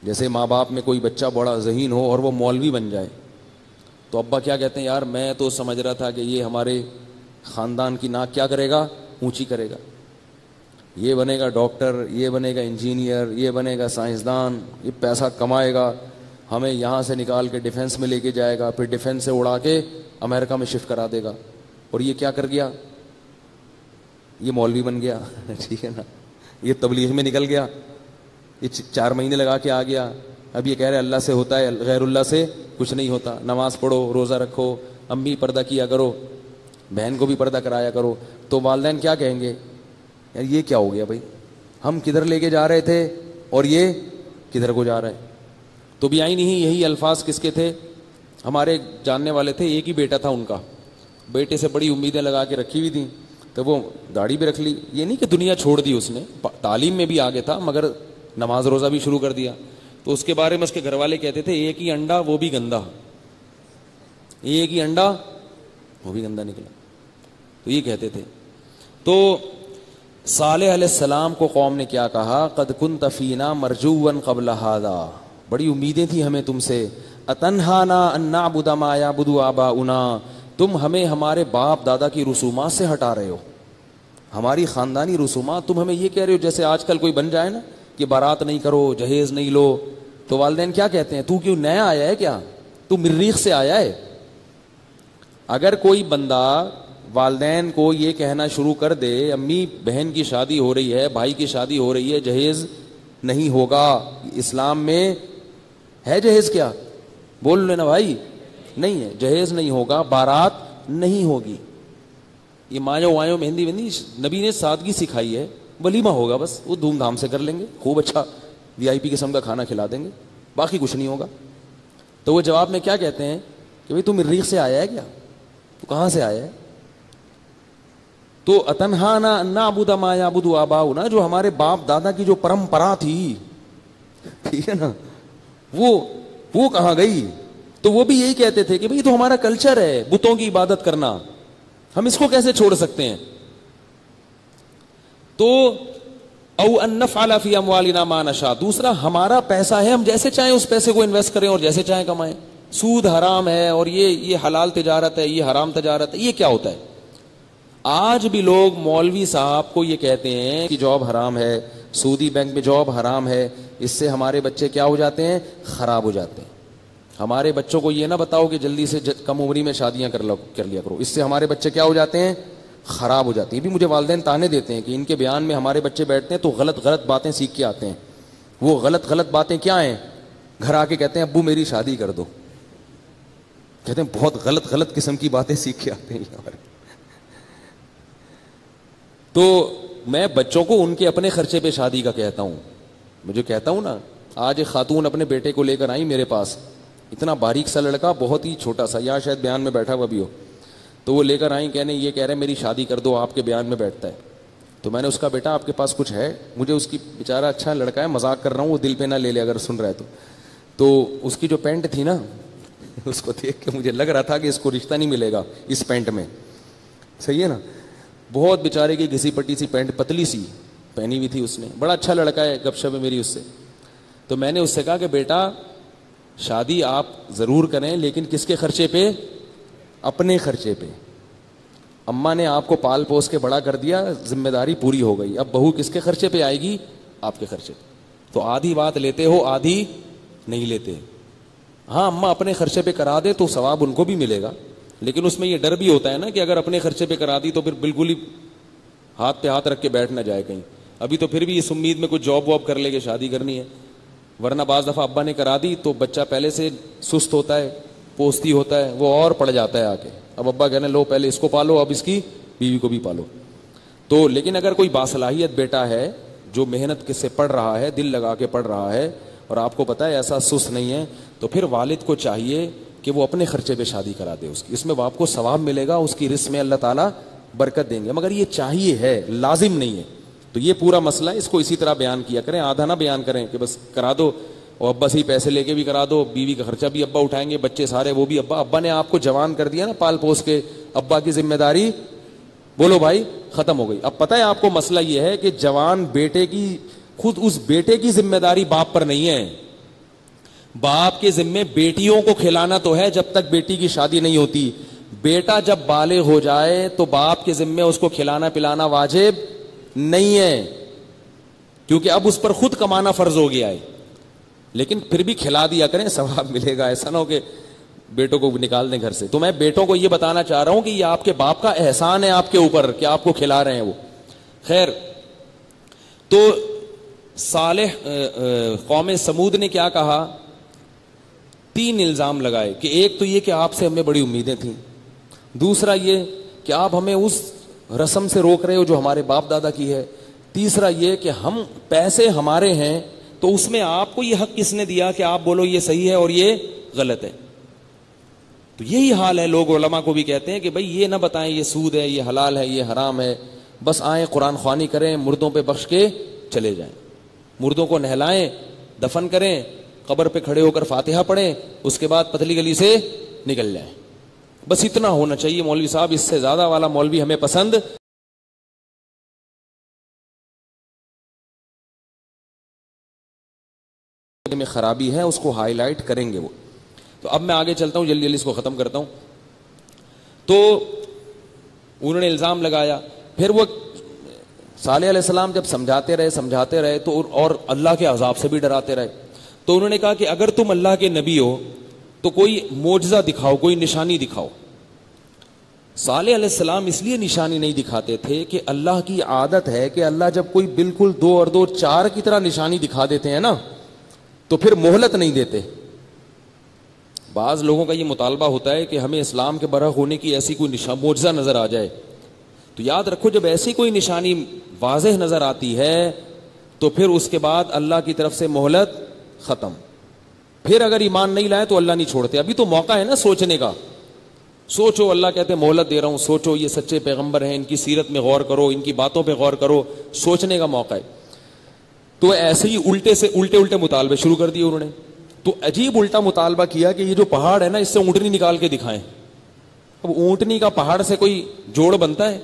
جیسے ماں باپ میں کوئی بچہ بڑا ذہین ہو اور وہ مولوی بن جائے, تو ابا کیا کہتے ہیں, یار میں تو سمجھ رہا تھا کہ یہ ہمارے خاندان کی ناک کیا کرے گا, اونچی کرے گا, یہ بنے گا ڈاکٹر, یہ بنے گا انجینئر, یہ بنے گا سائنسدان, یہ پیسہ کمائے گا, ہمیں یہاں سے نکال کے ڈیفنس میں لے کے جائے گا, پھر ڈیفنس سے اڑا کے امریکہ میں شفٹ کرا دے گا. اور یہ کیا کر گیا, یہ مولوی بن گیا, ٹھیک ہے نا, یہ تبلیغ میں نکل گیا, یہ 4 مہینے لگا کے آ گیا. اب یہ کہہ رہے اللہ سے ہوتا ہے, غیر اللہ سے کچھ نہیں ہوتا. نماز پڑھو, روزہ رکھو, امی پردہ کیا کرو, بہن کو بھی پردہ کرایا کرو. تو والدین کیا کہیں گے, یار یہ کیا ہو گیا بھائی, ہم کدھر لے کے جا رہے تھے اور یہ کدھر کو جا رہا ہے. تو بھی آئی نہیں. یہی الفاظ کس کے تھے, ہمارے جاننے والے تھے, ایک ہی بیٹا تھا ان کا, بیٹے سے بڑی امیدیں لگا کے رکھی ہوئی تھیں, تو وہ داڑھی بھی رکھ لی. یہ نہیں کہ دنیا چھوڑ دی اس نے, تعلیم میں بھی آگے تھا, مگر نماز روزہ بھی شروع کر دیا. تو اس کے بارے میں اس کے گھر والے کہتے تھے, ایک ہی انڈا وہ بھی گندا, ایک ہی انڈا وہ بھی گندا نکلا. تو یہ کہتے تھے. تو صالح علیہ السلام کو قوم نے کیا کہا, قد کنت فینا مرجوا قبل هذا, بڑی امیدیں تھیں ہمیں تم سے, اتنہانا ان نعبد ما یعبد آباؤنا, تم ہمیں ہمارے باپ دادا کی رسومات سے ہٹا رہے ہو, ہماری خاندانی رسومات. تم ہمیں یہ کہہ رہے ہو جیسے آج کل کوئی بن جائے نا کہ بارات نہیں کرو, جہیز نہیں لو, تو والدین کیا کہتے ہیں, تو کیوں نیا آیا ہے کیا, تو مریخ سے آیا ہے. اگر کوئی بندہ والدین کو یہ کہنا شروع کر دے, امی بہن کی شادی ہو رہی ہے, بھائی کی شادی ہو رہی ہے, جہیز نہیں ہوگا, اسلام میں ہے جہیز کیا, بول لینا بھائی, نہیں ہے, جہیز نہیں ہوگا, بارات نہیں ہوگی, یہ مایو وایو مہندی وہندی نبی نے سادگی سکھائی ہے, ولیمہ ہوگا بس, وہ دھوم دھام سے کر لیں گے, خوب اچھا VIP قسم کا کھانا کھلا دیں گے, باقی کچھ نہیں ہوگا. تو وہ جواب میں کیا کہتے ہیں کہ بھئی تو مریخ سے آیا ہے کیا, تو کہاں سے آیا ہے. تو اتنہانا ان نعبد ما یعبد آباؤنا, جو ہمارے باپ دادا کی جو پرمپرا تھی, ٹھیک ہے نا, وہ کہاں گئی. تو وہ بھی یہی کہتے تھے کہ بھئی تو ہمارا کلچر ہے بتوں کی عبادت کرنا, ہم اس کو کیسے چھوڑ سکتے ہیں. تو او ان نفعل فی اموالنا ما نشاء, دوسرا ہمارا پیسہ ہے, ہم جیسے چاہیں اس پیسے کو انویسٹ کریں اور جیسے چاہیں کمائیں. سود حرام ہے اور یہ حلال تجارت ہے, یہ حرام تجارت ہے, یہ کیا ہوتا ہے. آج بھی لوگ مولوی صاحب کو یہ کہتے ہیں کہ جاب حرام ہے, سودی بینک میں جاب حرام ہے, اس سے ہمارے بچے کیا ہو جاتے ہیں, خراب ہو جاتے ہیں. ہمارے بچوں کو یہ نہ بتاؤ کہ جلدی سے کم عمری میں شادیاں کر لیا کرو, اس سے ہمارے بچے کیا ہو جاتے ہیں, خراب ہو جاتے ہیں. بھی مجھے والدین تانے دیتے ہیں کہ ان کے بیان میں ہمارے بچے بیٹھتے ہیں تو غلط غلط باتیں سیکھ کے آتے ہیں. وہ غلط غلط باتیں کیا ہیں, گھر آ کے کہتے ہیں ابو میری شادی کر دو. کہتے ہیں بہت غلط غلط قسم کی باتیں سیکھ کے آتے ہیں. تو میں بچوں کو ان کے اپنے خرچے پہ شادی کا کہتا ہوں. مجھے کہتا ہوں نا, آج ایک خاتون اپنے بیٹے کو لے کر آئی میرے پاس, اتنا باریک سا لڑکا, بہت ہی چھوٹا سا, یا شاید بیان میں بیٹھا ہوا بھی ہو. تو وہ لے کر آئیں, یہ کہہ رہے میری شادی کر دو, آپ کے بیان میں بیٹھتا ہے. تو میں نے اس کا بیٹا آپ کے پاس کچھ ہے, مجھے اس کی بیچارہ اچھا لڑکا ہے, مذاق کر رہا ہوں, وہ دل پہ نہ لے اگر سن رہا ہے تو اس کی جو پینٹ تھی نا, اس کو دیکھ کے مجھے لگ رہا تھا کہ اس کو رشتہ نہیں ملے گا اس پینٹ میں. صحیح ہے نا, بہت بیچارے کی گھسی پٹی سی پینٹ, پتلی سی پہنی ہوئی تھی اس نے. بڑا اچھا لڑکا ہے, گپ شپ ہے میری اس سے. تو میں نے اس سے کہا کہ بیٹا شادی آپ ضرور کریں, لیکن کس کے خرچے پہ, اپنے خرچے پہ. اماں نے آپ کو پال پوس کے بڑا کر دیا, ذمہ داری پوری ہو گئی, اب بہو کس کے خرچے پہ آئے گی, آپ کے خرچے پہ. تو آدھی بات لیتے ہو, آدھی نہیں لیتے. ہاں اماں اپنے خرچے پہ کرا دے تو ثواب ان کو بھی ملے گا, لیکن اس میں یہ ڈر بھی ہوتا ہے نا کہ اگر اپنے خرچے پہ کرا دی تو پھر بالکل ہی ہاتھ پہ ہاتھ رکھ کے بیٹھ نہ جائے کہیں. ابھی تو پھر بھی اس امید میں کچھ جاب واب کر لے کے شادی کرنی ہے, ورنہ بعض دفعہ ابا نے کرا دی تو بچہ پہلے سے سست ہوتا ہے, پوستی ہوتا ہے, وہ اور پڑ جاتا ہے آ کے. اب ابا کہنے لو پہلے اس کو پالو, اب اس کی بیوی کو بھی پالو. تو لیکن اگر کوئی باصلاحیت بیٹا ہے جو محنت سے پڑھ رہا ہے, دل لگا کے پڑھ رہا ہے, اور آپ کو پتہ ہے ایسا سست نہیں ہے, تو پھر والد کو چاہیے کہ وہ اپنے خرچے پہ شادی کرا دے اس کی. اس میں باپ کو ثواب ملے گا, اس کی رزق میں اللہ تعالیٰ برکت دیں گے. مگر یہ چاہیے ہے, لازم نہیں ہے. تو یہ پورا مسئلہ ہے, اس کو اسی طرح بیان کیا کریں, آدھا نہ بیان کریں کہ بس کرا دو اور ابا سے ہی پیسے لے کے بھی کرا دو, بیوی کا خرچہ بھی ابا اٹھائیں گے, بچے سارے وہ بھی ابا. ابا نے آپ کو جوان کر دیا نا پال پوس کے, ابا کی ذمہ داری بولو بھائی ختم ہو گئی. اب پتہ ہے آپ کو مسئلہ یہ ہے کہ جوان بیٹے کی, خود اس بیٹے کی ذمہ داری باپ پر نہیں ہے. باپ کے ذمے بیٹیوں کو کھلانا تو ہے جب تک بیٹی کی شادی نہیں ہوتی. بیٹا جب بالغ ہو جائے تو باپ کے ذمے اس کو کھلانا پلانا واجب نہیں ہے, کیونکہ اب اس پر خود کمانا فرض ہو گیا ہے. لیکن پھر بھی کھلا دیا کریں, ثواب ملے گا. ایسا نہ ہو کہ بیٹوں کو نکال دیں گھر سے. تو میں بیٹوں کو یہ بتانا چاہ رہا ہوں کہ یہ آپ کے باپ کا احسان ہے آپ کے اوپر کہ آپ کو کھلا رہے ہیں وہ. خیر, تو صالح قوم سمود نے کیا کہا, 3 الزام لگائے کہ ایک تو یہ کہ آپ سے ہمیں بڑی امیدیں تھیں, دوسرا یہ کہ آپ ہمیں اس رسم سے روک رہے ہو جو ہمارے باپ دادا کی ہے, تیسرا یہ کہ ہم پیسے ہمارے ہیں تو اس میں آپ کو یہ حق کس نے دیا کہ آپ بولو یہ صحیح ہے اور یہ غلط ہے. تو یہی حال ہے, لوگ علماء کو بھی کہتے ہیں کہ بھئی یہ نہ بتائیں یہ سود ہے, یہ حلال ہے, یہ حرام ہے, بس آئیں قرآن خوانی کریں, مردوں پہ بخش کے چلے جائیں, مردوں کو نہلائیں, دفن کریں, قبر پہ کھڑے ہو کر فاتحہ پڑھیں, اس کے بعد پتلی گلی سے نکل جائیں. بس اتنا ہونا چاہیے مولوی صاحب, اس سے زیادہ والا مولوی ہمیں پسند میں خرابی ہے اس کو ہائی لائٹ کریں گے وہ. تو اب میں آگے چلتا ہوں, جلدی جلدی اس کو ختم کرتا ہوں. تو انہوں نے الزام لگایا, پھر وہ صالح علیہ السلام جب سمجھاتے رہے تو اور اللہ کے عذاب سے بھی ڈراتے رہے. تو انہوں نے کہا کہ اگر تم اللہ کے نبی ہو تو کوئی معجزہ دکھاؤ, کوئی نشانی دکھاؤ. صالح علیہ السلام اس لیے نشانی نہیں دکھاتے تھے کہ اللہ کی عادت ہے کہ اللہ جب کوئی بالکل 2 اور 2 4 کی طرح نشانی دکھا دیتے ہیں نا تو پھر مہلت نہیں دیتے. بعض لوگوں کا یہ مطالبہ ہوتا ہے کہ ہمیں اسلام کے برحق ہونے کی ایسی کوئی معجزہ نظر آ جائے. تو یاد رکھو, جب ایسی کوئی نشانی واضح نظر آتی ہے تو پھر اس کے بعد اللہ کی طرف سے مہلت ختم. پھر اگر ایمان نہیں لائے تو اللہ نہیں چھوڑتے. ابھی تو موقع ہے نا سوچنے کا, سوچو, اللہ کہتے ہیں مہلت دے رہا ہوں, سوچو یہ سچے پیغمبر ہیں, ان کی سیرت میں غور کرو, ان کی باتوں پہ غور کرو, سوچنے کا موقع ہے. تو ایسے ہی الٹے مطالبے شروع کر دیے انہوں نے. تو عجیب الٹا مطالبہ کیا کہ یہ جو پہاڑ ہے نا اس سے اونٹنی نکال کے دکھائیں. اب اونٹنی کا پہاڑ سے کوئی جوڑ بنتا ہے؟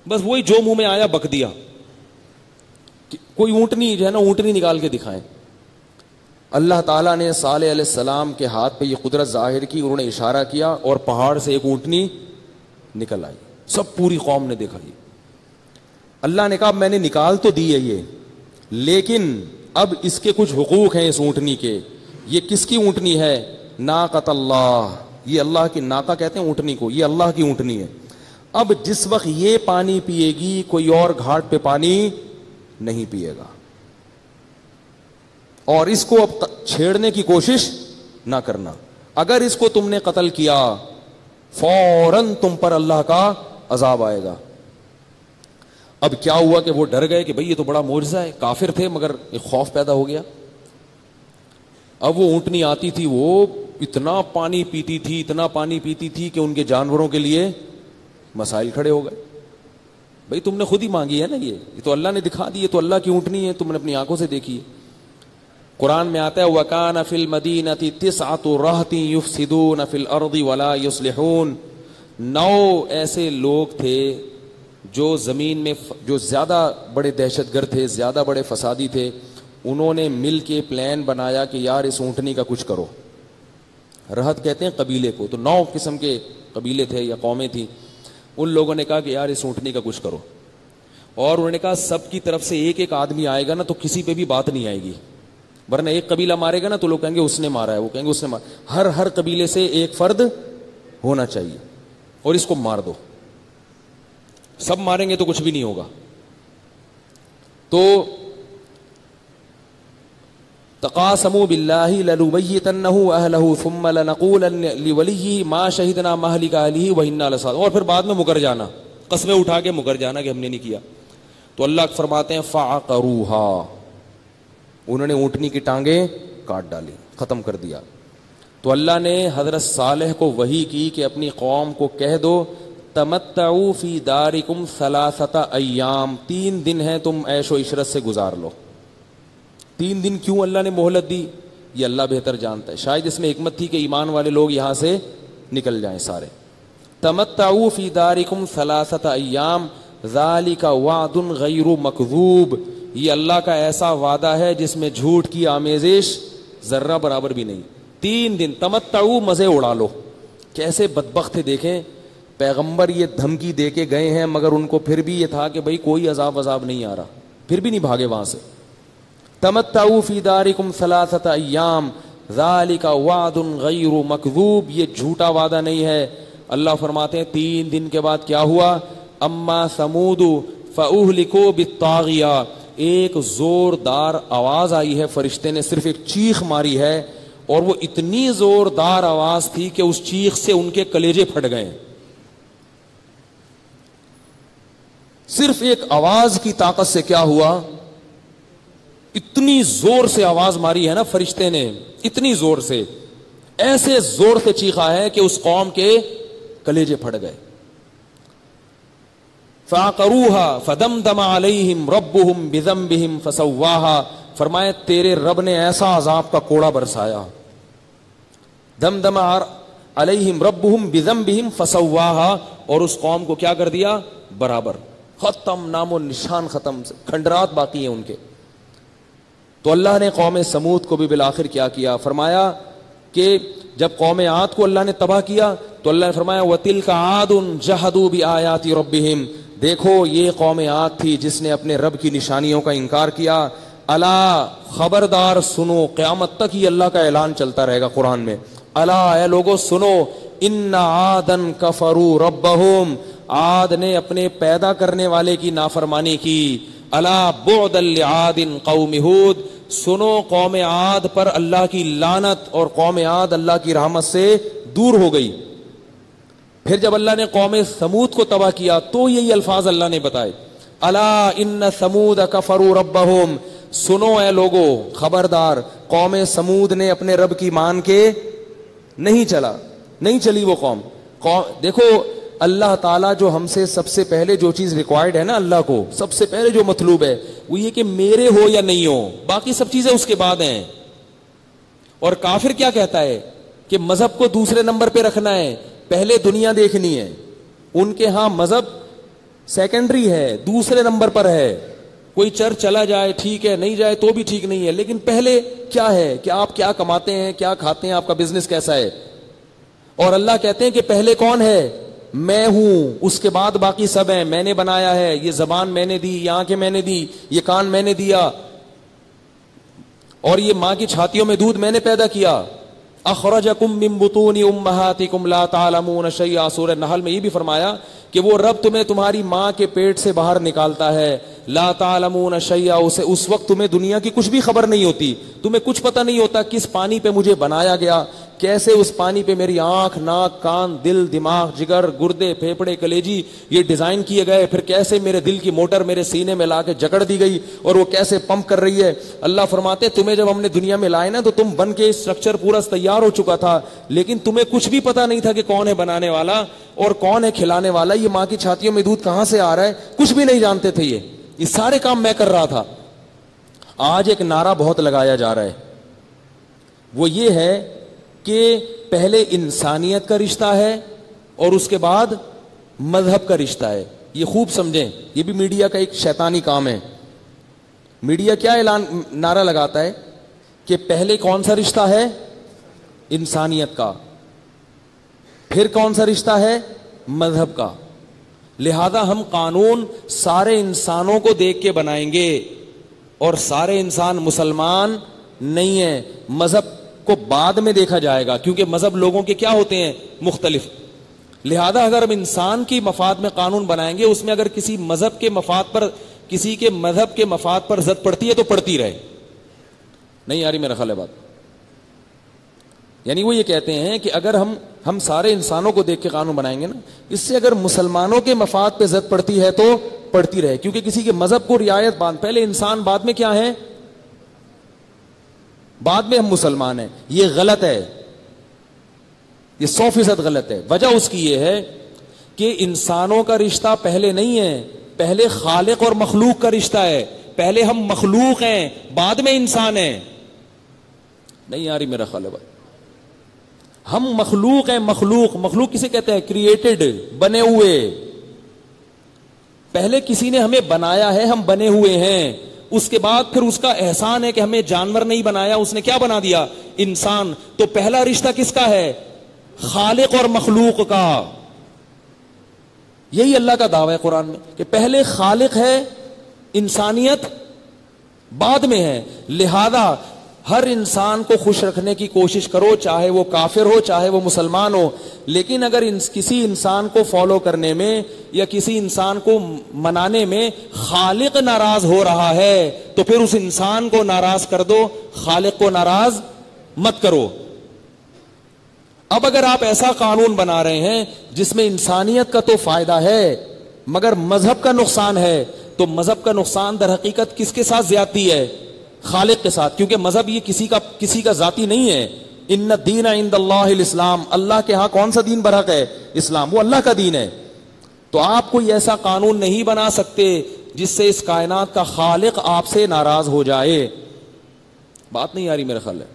بس وہی جو منہ میں آیا بک دیا. کوئی اونٹنی جو ہے نا اونٹنی نکال کے دکھائیں. اللہ تعالیٰ نے صالح علیہ السلام کے ہاتھ پہ یہ قدرت ظاہر کی, انہوں نے اشارہ کیا اور پہاڑ سے ایک اونٹنی نکل آئی. سب پوری قوم نے دیکھا. یہ اللہ نے کہا میں نے نکال تو دی ہے یہ, لیکن اب اس کے کچھ حقوق ہیں اس اونٹنی کے. یہ کس کی اونٹنی ہے؟ ناقۃ اللہ, یہ اللہ کی ناقہ کہتے ہیں اونٹنی کو, یہ اللہ کی اونٹنی ہے. اب جس وقت یہ پانی پیے گی کوئی اور گھاٹ پہ پانی نہیں پیے گا, اور اس کو اب چھیڑنے کی کوشش نہ کرنا. اگر اس کو تم نے قتل کیا فوراً تم پر اللہ کا عذاب آئے گا. اب کیا ہوا کہ وہ ڈر گئے کہ بھئی یہ تو بڑا معجزہ ہے, کافر تھے مگر ایک خوف پیدا ہو گیا. اب وہ اونٹنی آتی تھی, وہ اتنا پانی پیتی تھی, اتنا پانی پیتی تھی کہ ان کے جانوروں کے لیے مسائل کھڑے ہو گئے. بھئی تم نے خود ہی مانگی ہے نا, یہ تو اللہ نے دکھا دی, یہ تو اللہ کی اونٹنی ہے, تم نے اپنی آنکھوں سے دیکھی ہے. قرآن میں آتا ہے وَكَانَ فِي الْمَدِينَةِ 9 رَهْطٍ يُفْسِدُونَ فِي الْأَرْضِ وَلَا يُصْلِحُونَ. 9 ایسے لوگ تھے جو زمین میں جو زیادہ بڑے دہشت گرد تھے, زیادہ بڑے فسادی تھے. انہوں نے مل کے پلان بنایا کہ یار اس اونٹنی کا کچھ کرو. رہط کہتے ہیں قبیلے کو, تو 9 قسم کے قبیلے تھے یا قومیں تھیں. ان لوگوں نے کہا کہ یار اس اونٹنی کا کچھ کرو, اور انہوں نے کہا سب کی طرف سے ایک ایک آدمی آئے گا نا تو کسی پہ بھی بات نہیں آئے گی, ورنہ ایک قبیلہ مارے گا نا تو لوگ کہیں گے اس نے مارا ہے, وہ کہیں گے اس نے مارا. ہر قبیلے سے ایک فرد ہونا چاہیے اور اس کو مار دو. سب ماریں گے تو کچھ بھی نہیں ہوگا. تو تقاسموا باللہ لنبیتنہ اہلہ ثم لنقولن لولیہ ما شہدنا مہلک اہلہ وإنا لصادقون. اور پھر بعد میں مکر جانا, قسمیں اٹھا کے مکر جانا کہ ہم نے نہیں کیا. تو اللہ فرماتے ہیں فعقروہا, انہوں نے اونٹنی کی ٹانگیں کاٹ ڈالی, ختم کر دیا. تو اللہ نے حضرت صالح کو وحی کی کہ اپنی قوم کو کہہ دو تمتعوا فی دارکم 3 ایام, 3 دن ہیں تم عیش و عشرت سے گزار لو. 3 دن کیوں اللہ نے مہلت دی یہ اللہ بہتر جانتا ہے. شاید اس میں حکمت تھی کہ ایمان والے لوگ یہاں سے نکل جائیں سارے. تمتعوا فی دارکم 3 ایام ذالک وعد غیر مکذوب, یہ اللہ کا ایسا وعدہ ہے جس میں جھوٹ کی آمیزش ذرہ برابر بھی نہیں. 3 دن تمتعوا, مزے اڑا لو. کیسے بدبخت تھے دیکھیں, پیغمبر یہ دھمکی دے کے گئے ہیں مگر ان کو پھر بھی یہ تھا کہ بھئی کوئی عذاب نہیں آ رہا, پھر بھی نہیں بھاگے وہاں سے. تمتعوا فی دارکم 3 ایام ذالک وعد غیر مکذوب, یہ جھوٹا وعدہ نہیں ہے. اللہ فرماتے ہیں 3 دن کے بعد کیا ہوا. اما ثمود فاہلکوا بالطاغیہ, ایک زوردار آواز آئی ہے, فرشتے نے صرف ایک چیخ ماری ہے, اور وہ اتنی زوردار آواز تھی کہ اس چیخ سے ان کے کلیجے پھٹ گئے. صرف ایک آواز کی طاقت سے کیا ہوا, اتنی زور سے آواز ماری ہے نا فرشتے نے, اتنی زور سے, ایسے زور سے چیخا ہے کہ اس قوم کے کلیجے پھٹ گئے. فعقروها فدمدم علیہم ربہم بذنبہم فسواہا, فرمائے تیرے رب نے ایسا عذاب کا کوڑا برسایا. دمدم علیہم ربہم بذنبہم فسواہا, اور اس قوم کو کیا کر دیا, برابر ختم, نام و نشان ختم, کھنڈرات باقی ہیں ان کے. تو اللہ نے قوم سمود کو بھی بالآخر کیا کیا, فرمایا کہ جب قوم عاد کو اللہ نے تباہ کیا تو اللہ نے فرمایا وَتِلْكَ عَادٌ جَحَدُوا بِآيَاتِ رَبِّهِمْ, دیکھو یہ قوم عاد تھی جس نے اپنے رب کی نشانیوں کا انکار کیا. الا, خبردار سنو, قیامت تک یہ اللہ کا اعلان چلتا رہے گا قرآن میں. الا, اے لوگو سنو, ان عادن کفروا ربہم, عاد نے اپنے پیدا کرنے والے کی نافرمانی کی. الا بعدا لعاد قوم ہود, سنو قوم عاد پر اللہ کی لعنت, اور قوم عاد اللہ کی رحمت سے دور ہو گئی. پھر جب اللہ نے قوم سمود کو تباہ کیا تو یہی الفاظ اللہ نے بتائے, الا ان سمود کفروا ربہم, سنو اے لوگو, خبردار قوم سمود نے اپنے رب کی مان کے نہیں چلی وہ قوم. دیکھو اللہ تعالیٰ جو ہم سے سب سے پہلے جو چیز ریکوائرڈ ہے نا, اللہ کو سب سے پہلے جو مطلوب ہے وہ یہ کہ میرے ہو یا نہیں ہو, باقی سب چیزیں اس کے بعد ہیں. اور کافر کیا کہتا ہے کہ مذہب کو دوسرے نمبر پہ رکھنا ہے, پہلے دنیا دیکھنی ہے. ان کے ہاں مذہب سیکنڈری ہے, دوسرے نمبر پر ہے. کوئی چرچ چلا جائے ٹھیک ہے, نہیں جائے تو بھی ٹھیک نہیں ہے, لیکن پہلے کیا ہے کہ آپ کیا کماتے ہیں, کیا کھاتے ہیں, آپ کا بزنس کیسا ہے. اور اللہ کہتے ہیں کہ پہلے کون ہے, میں ہوں، اس کے بعد باقی سب ہیں، میں نے بنایا ہے، یہ زبان میں نے دی، یہ آنکھیں میں نے دی، یہ کان میں نے دیا، اور یہ ماں کی چھاتیوں میں دودھ میں نے پیدا کیا. اخرجکم من بطون امہاتکم لا تعلمون شیئا. سورہ نحل میں یہ بھی فرمایا کہ وہ رب تمہیں تمہاری ماں کے پیٹ سے باہر نکالتا ہے. لا تعلمون شیئا، اسے اس وقت تمہیں دنیا کی کچھ بھی خبر نہیں ہوتی، تمہیں کچھ پتہ نہیں ہوتا کس پانی پہ مجھے بنایا گیا، کیسے اس پانی پہ میری آنکھ، ناک، کان، دل، دماغ، جگر، گردے، پھیپھڑے، کلیجی یہ ڈیزائن کیے گئے، پھر کیسے میرے دل کی موٹر میرے سینے میں لا کے جکڑ دی گئی اور وہ کیسے پمپ کر رہی ہے. اللہ فرماتے تمہیں جب ہم نے دنیا میں لائے نا تو تم بن کے اسٹرکچر پورا تیار ہو چکا تھا، لیکن تمہیں کچھ بھی پتہ نہیں تھا کہ کون ہے بنانے والا اور کون ہے کھلانے والا، یہ ماں کی چھاتیوں میں دودھ کہاں سے آ رہا ہے، کچھ بھی نہیں جانتے تھے. یہ سارے کام میں کر رہا تھا. آج ایک نعرہ بہت لگایا جا رہا ہے، وہ یہ ہے کہ پہلے انسانیت کا رشتہ ہے اور اس کے بعد مذہب کا رشتہ ہے. یہ خوب سمجھیں، یہ بھی میڈیا کا ایک شیطانی کام ہے. میڈیا کیا نعرہ لگاتا ہے کہ پہلے کون سا رشتہ ہے؟ انسانیت کا. پھر کون سا رشتہ ہے؟ مذہب کا. لہذا ہم قانون سارے انسانوں کو دیکھ کے بنائیں گے اور سارے انسان مسلمان نہیں ہیں. مذہب کو بعد میں دیکھا جائے گا کیونکہ مذہب لوگوں کے کیا ہوتے ہیں؟ مختلف. لہذا اگر ہم انسان کی مفاد میں قانون بنائیں گے، اس میں اگر کسی مذہب کے مفاد پر، کسی کے مذہب کے مفاد پر زد پڑتی ہے تو پڑتی رہے. نہیں آ رہی میرا خیال ہے بات؟ یعنی وہ یہ کہتے ہیں کہ اگر ہم سارے انسانوں کو دیکھ کے قانون بنائیں گے نا، اس سے اگر مسلمانوں کے مفاد پہ زد پڑتی ہے تو پڑتی رہے، کیونکہ کسی کے مذہب کو رعایت پہلے انسان بعد میں کیا ہے؟ بعد میں ہم مسلمان ہیں. یہ غلط ہے، یہ 100% غلط ہے. وجہ اس کی یہ ہے کہ انسانوں کا رشتہ پہلے نہیں ہے، پہلے خالق اور مخلوق کا رشتہ ہے. پہلے ہم مخلوق ہیں، بعد میں انسان ہیں. نہیں آ رہی میرا خیال ہے بھائی؟ ہم مخلوق ہیں. مخلوق کسے کہتے ہیں؟ کریٹڈ، بنے ہوئے. پہلے کسی نے ہمیں بنایا ہے، ہم بنے ہوئے ہیں. اس کے بعد پھر اس کا احسان ہے کہ ہمیں جانور نہیں بنایا، اس نے کیا بنا دیا؟ انسان. تو پہلا رشتہ کس کا ہے؟ خالق اور مخلوق کا. یہی اللہ کا دعویٰ ہے قرآن میں کہ پہلے خالق ہے، انسانیت بعد میں ہے. لہذا ہر انسان کو خوش رکھنے کی کوشش کرو، چاہے وہ کافر ہو چاہے وہ مسلمان ہو. لیکن اگر کسی انسان کو فالو کرنے میں یا کسی انسان کو منانے میں خالق ناراض ہو رہا ہے تو پھر اس انسان کو ناراض کر دو، خالق کو ناراض مت کرو. اب اگر آپ ایسا قانون بنا رہے ہیں جس میں انسانیت کا تو فائدہ ہے مگر مذہب کا نقصان ہے، تو مذہب کا نقصان در حقیقت کس کے ساتھ زیادتی ہے؟ خالق کے ساتھ. کیونکہ مذہب یہ کسی کا ذاتی نہیں ہے. ان الدین عند اللہ الاسلام، اللہ کے ہاں کون سا دین برحق ہے؟ اسلام. وہ اللہ کا دین ہے. تو آپ کوئی ایسا قانون نہیں بنا سکتے جس سے اس کائنات کا خالق آپ سے ناراض ہو جائے. بات نہیں آ رہی میرا خیال ہے؟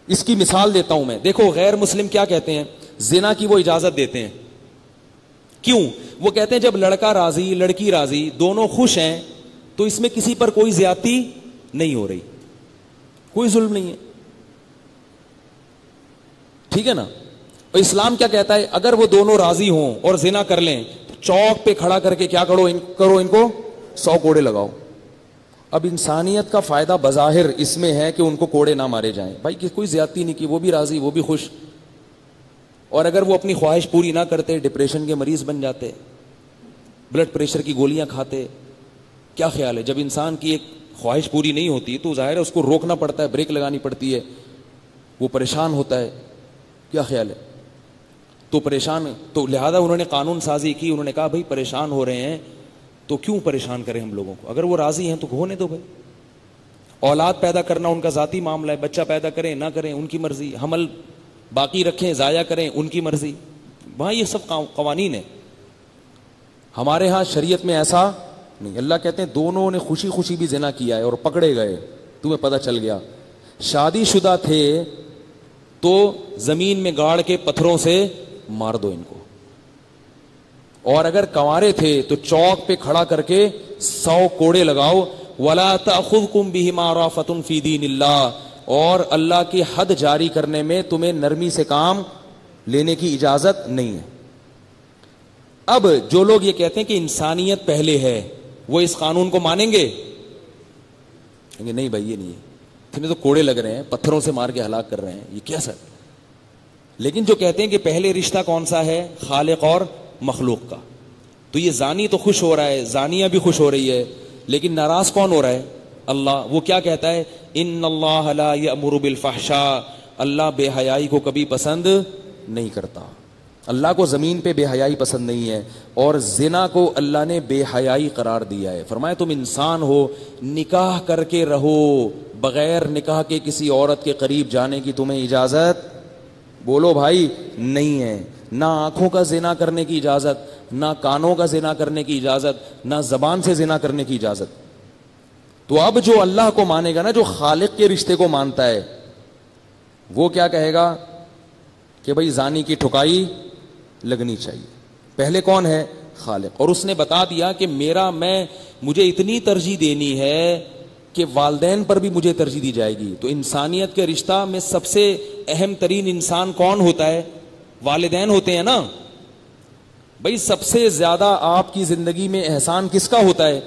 اس کی مثال دیتا ہوں میں. دیکھو غیر مسلم کیا کہتے ہیں؟ زنا کی وہ اجازت دیتے ہیں. کیوں؟ وہ کہتے ہیں جب لڑکا راضی لڑکی راضی دونوں خوش ہیں تو اس میں کسی پر کوئی زیادتی نہیں ہو رہی، کوئی ظلم نہیں ہے. ٹھیک ہے نا؟ اور اسلام کیا کہتا ہے؟ اگر وہ دونوں راضی ہوں اور زنا کر لیں تو چوک پہ کھڑا کر کے کیا کرو ان کو 100 کوڑے لگاؤ. اب انسانیت کا فائدہ بظاہر اس میں ہے کہ ان کو کوڑے نہ مارے جائیں. بھائی کوئی زیادتی نہیں کی، وہ بھی راضی وہ بھی خوش. اور اگر وہ اپنی خواہش پوری نہ کرتے ڈپریشن کے مریض بن جاتے، بلڈ پریشر کی گولیاں کھاتے. کیا خیال ہے؟ جب انسان کی ایک خواہش پوری نہیں ہوتی تو ظاہر ہے اس کو روکنا پڑتا ہے، بریک لگانی پڑتی ہے، وہ پریشان ہوتا ہے. کیا خیال ہے؟ تو پریشان، تو لہذا انہوں نے قانون سازی کی. انہوں نے کہا بھائی پریشان ہو رہے ہیں تو کیوں پریشان کریں ہم لوگوں کو؟ اگر وہ راضی ہیں تو ہونے دو بھائی. اولاد پیدا کرنا ان کا ذاتی معاملہ ہے، بچہ پیدا کریں نہ کریں ان کی مرضی، حمل باقی رکھیں ضائع کریں ان کی مرضی. وہاں یہ سب قوانین ہیں. ہمارے ہاں شریعت میں ایسا نہیں. اللہ کہتے ہیں دونوں نے خوشی خوشی بھی زنا کیا ہے اور پکڑے گئے، تمہیں پتہ چل گیا. شادی شدہ تھے تو زمین میں گاڑ کے پتھروں سے مار دو ان کو. اور اگر کنوارے تھے تو چوک پہ کھڑا کر کے 100 کوڑے لگاؤ. وَلَا تَأْخُذْكُمْ بِهِمَا رَأْفَةٌ فِي دِينِ اللَّهِ، اور اللہ کی حد جاری کرنے میں تمہیں نرمی سے کام لینے کی اجازت نہیں ہے. اب جو لوگ یہ کہتے ہیں کہ انسانیت پہلے ہے, وہ اس قانون کو مانیں گے؟ کہیں گے نہیں بھائی یہ نہیں ہے, اتنے تو کوڑے لگ رہے ہیں, پتھروں سے مار کے ہلاک کر رہے ہیں, یہ کیا سر. لیکن جو کہتے ہیں کہ پہلے رشتہ کون سا ہے, خالق اور مخلوق کا, تو یہ زانی تو خوش ہو رہا ہے, زانیہ بھی خوش ہو رہی ہے, لیکن ناراض کون ہو رہا ہے؟ اللہ. وہ کیا کہتا ہے؟ ان اللہ لا یأمر بالفحشاء, اللہ بے حیائی کو کبھی پسند نہیں کرتا. اللہ کو زمین پہ بے حیائی پسند نہیں ہے, اور زنا کو اللہ نے بے حیائی قرار دیا ہے. فرمایا تم انسان ہو, نکاح کر کے رہو, بغیر نکاح کے کسی عورت کے قریب جانے کی تمہیں اجازت, بولو بھائی, نہیں ہے. نہ آنکھوں کا زنا کرنے کی اجازت, نہ کانوں کا زنا کرنے کی اجازت, نہ زبان سے زنا کرنے کی اجازت. تو اب جو اللہ کو مانے گا نا, جو خالق کے رشتے کو مانتا ہے, وہ کیا کہے گا کہ بھائی زانی کی ٹھکائی لگنی چاہیے. پہلے کون ہے؟ خالق. اور اس نے بتا دیا کہ مجھے اتنی ترجیح دینی ہے کہ والدین پر بھی مجھے ترجیح دی جائے گی. تو انسانیت کے رشتہ میں سب سے اہم ترین انسان کون ہوتا ہے؟ والدین ہوتے ہیں نا بھائی. سب سے زیادہ آپ کی زندگی میں احسان کس کا ہوتا ہے؟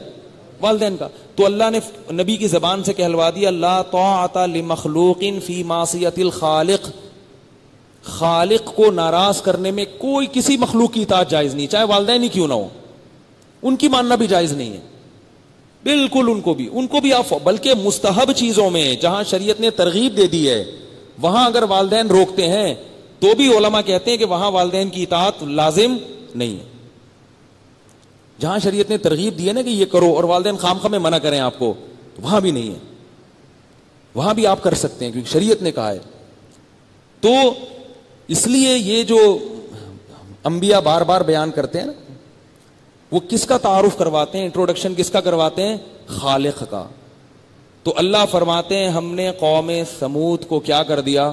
والدین کا. تو اللہ نے نبی کی زبان سے کہلوا دیا, لا طاعت لمخلوق فی معصیت الخالق. خالق کو ناراض کرنے میں کوئی کسی مخلوق کی اطاعت جائز نہیں, چاہے والدین ہی کیوں نہ ہو, ان کی ماننا بھی جائز نہیں ہے بالکل. ان کو بھی آپ, بلکہ مستحب چیزوں میں جہاں شریعت نے ترغیب دے دی ہے, وہاں اگر والدین روکتے ہیں تو بھی علماء کہتے ہیں کہ وہاں والدین کی اطاعت لازم نہیں ہے. جہاں شریعت نے ترغیب دی ہے نا کہ یہ کرو, اور والدین خامخواہ میں منع کریں آپ کو, وہاں بھی نہیں ہے. وہاں بھی آپ کر سکتے ہیں کیونکہ شریعت نے کہا ہے. تو اس لیے یہ جو انبیاء بار بار بیان کرتے ہیں نا, وہ کس کا تعارف کرواتے ہیں, انٹروڈکشن کس کا کرواتے ہیں؟ خالق کا. تو اللہ فرماتے ہیں ہم نے قوم سمود کو کیا کر دیا؟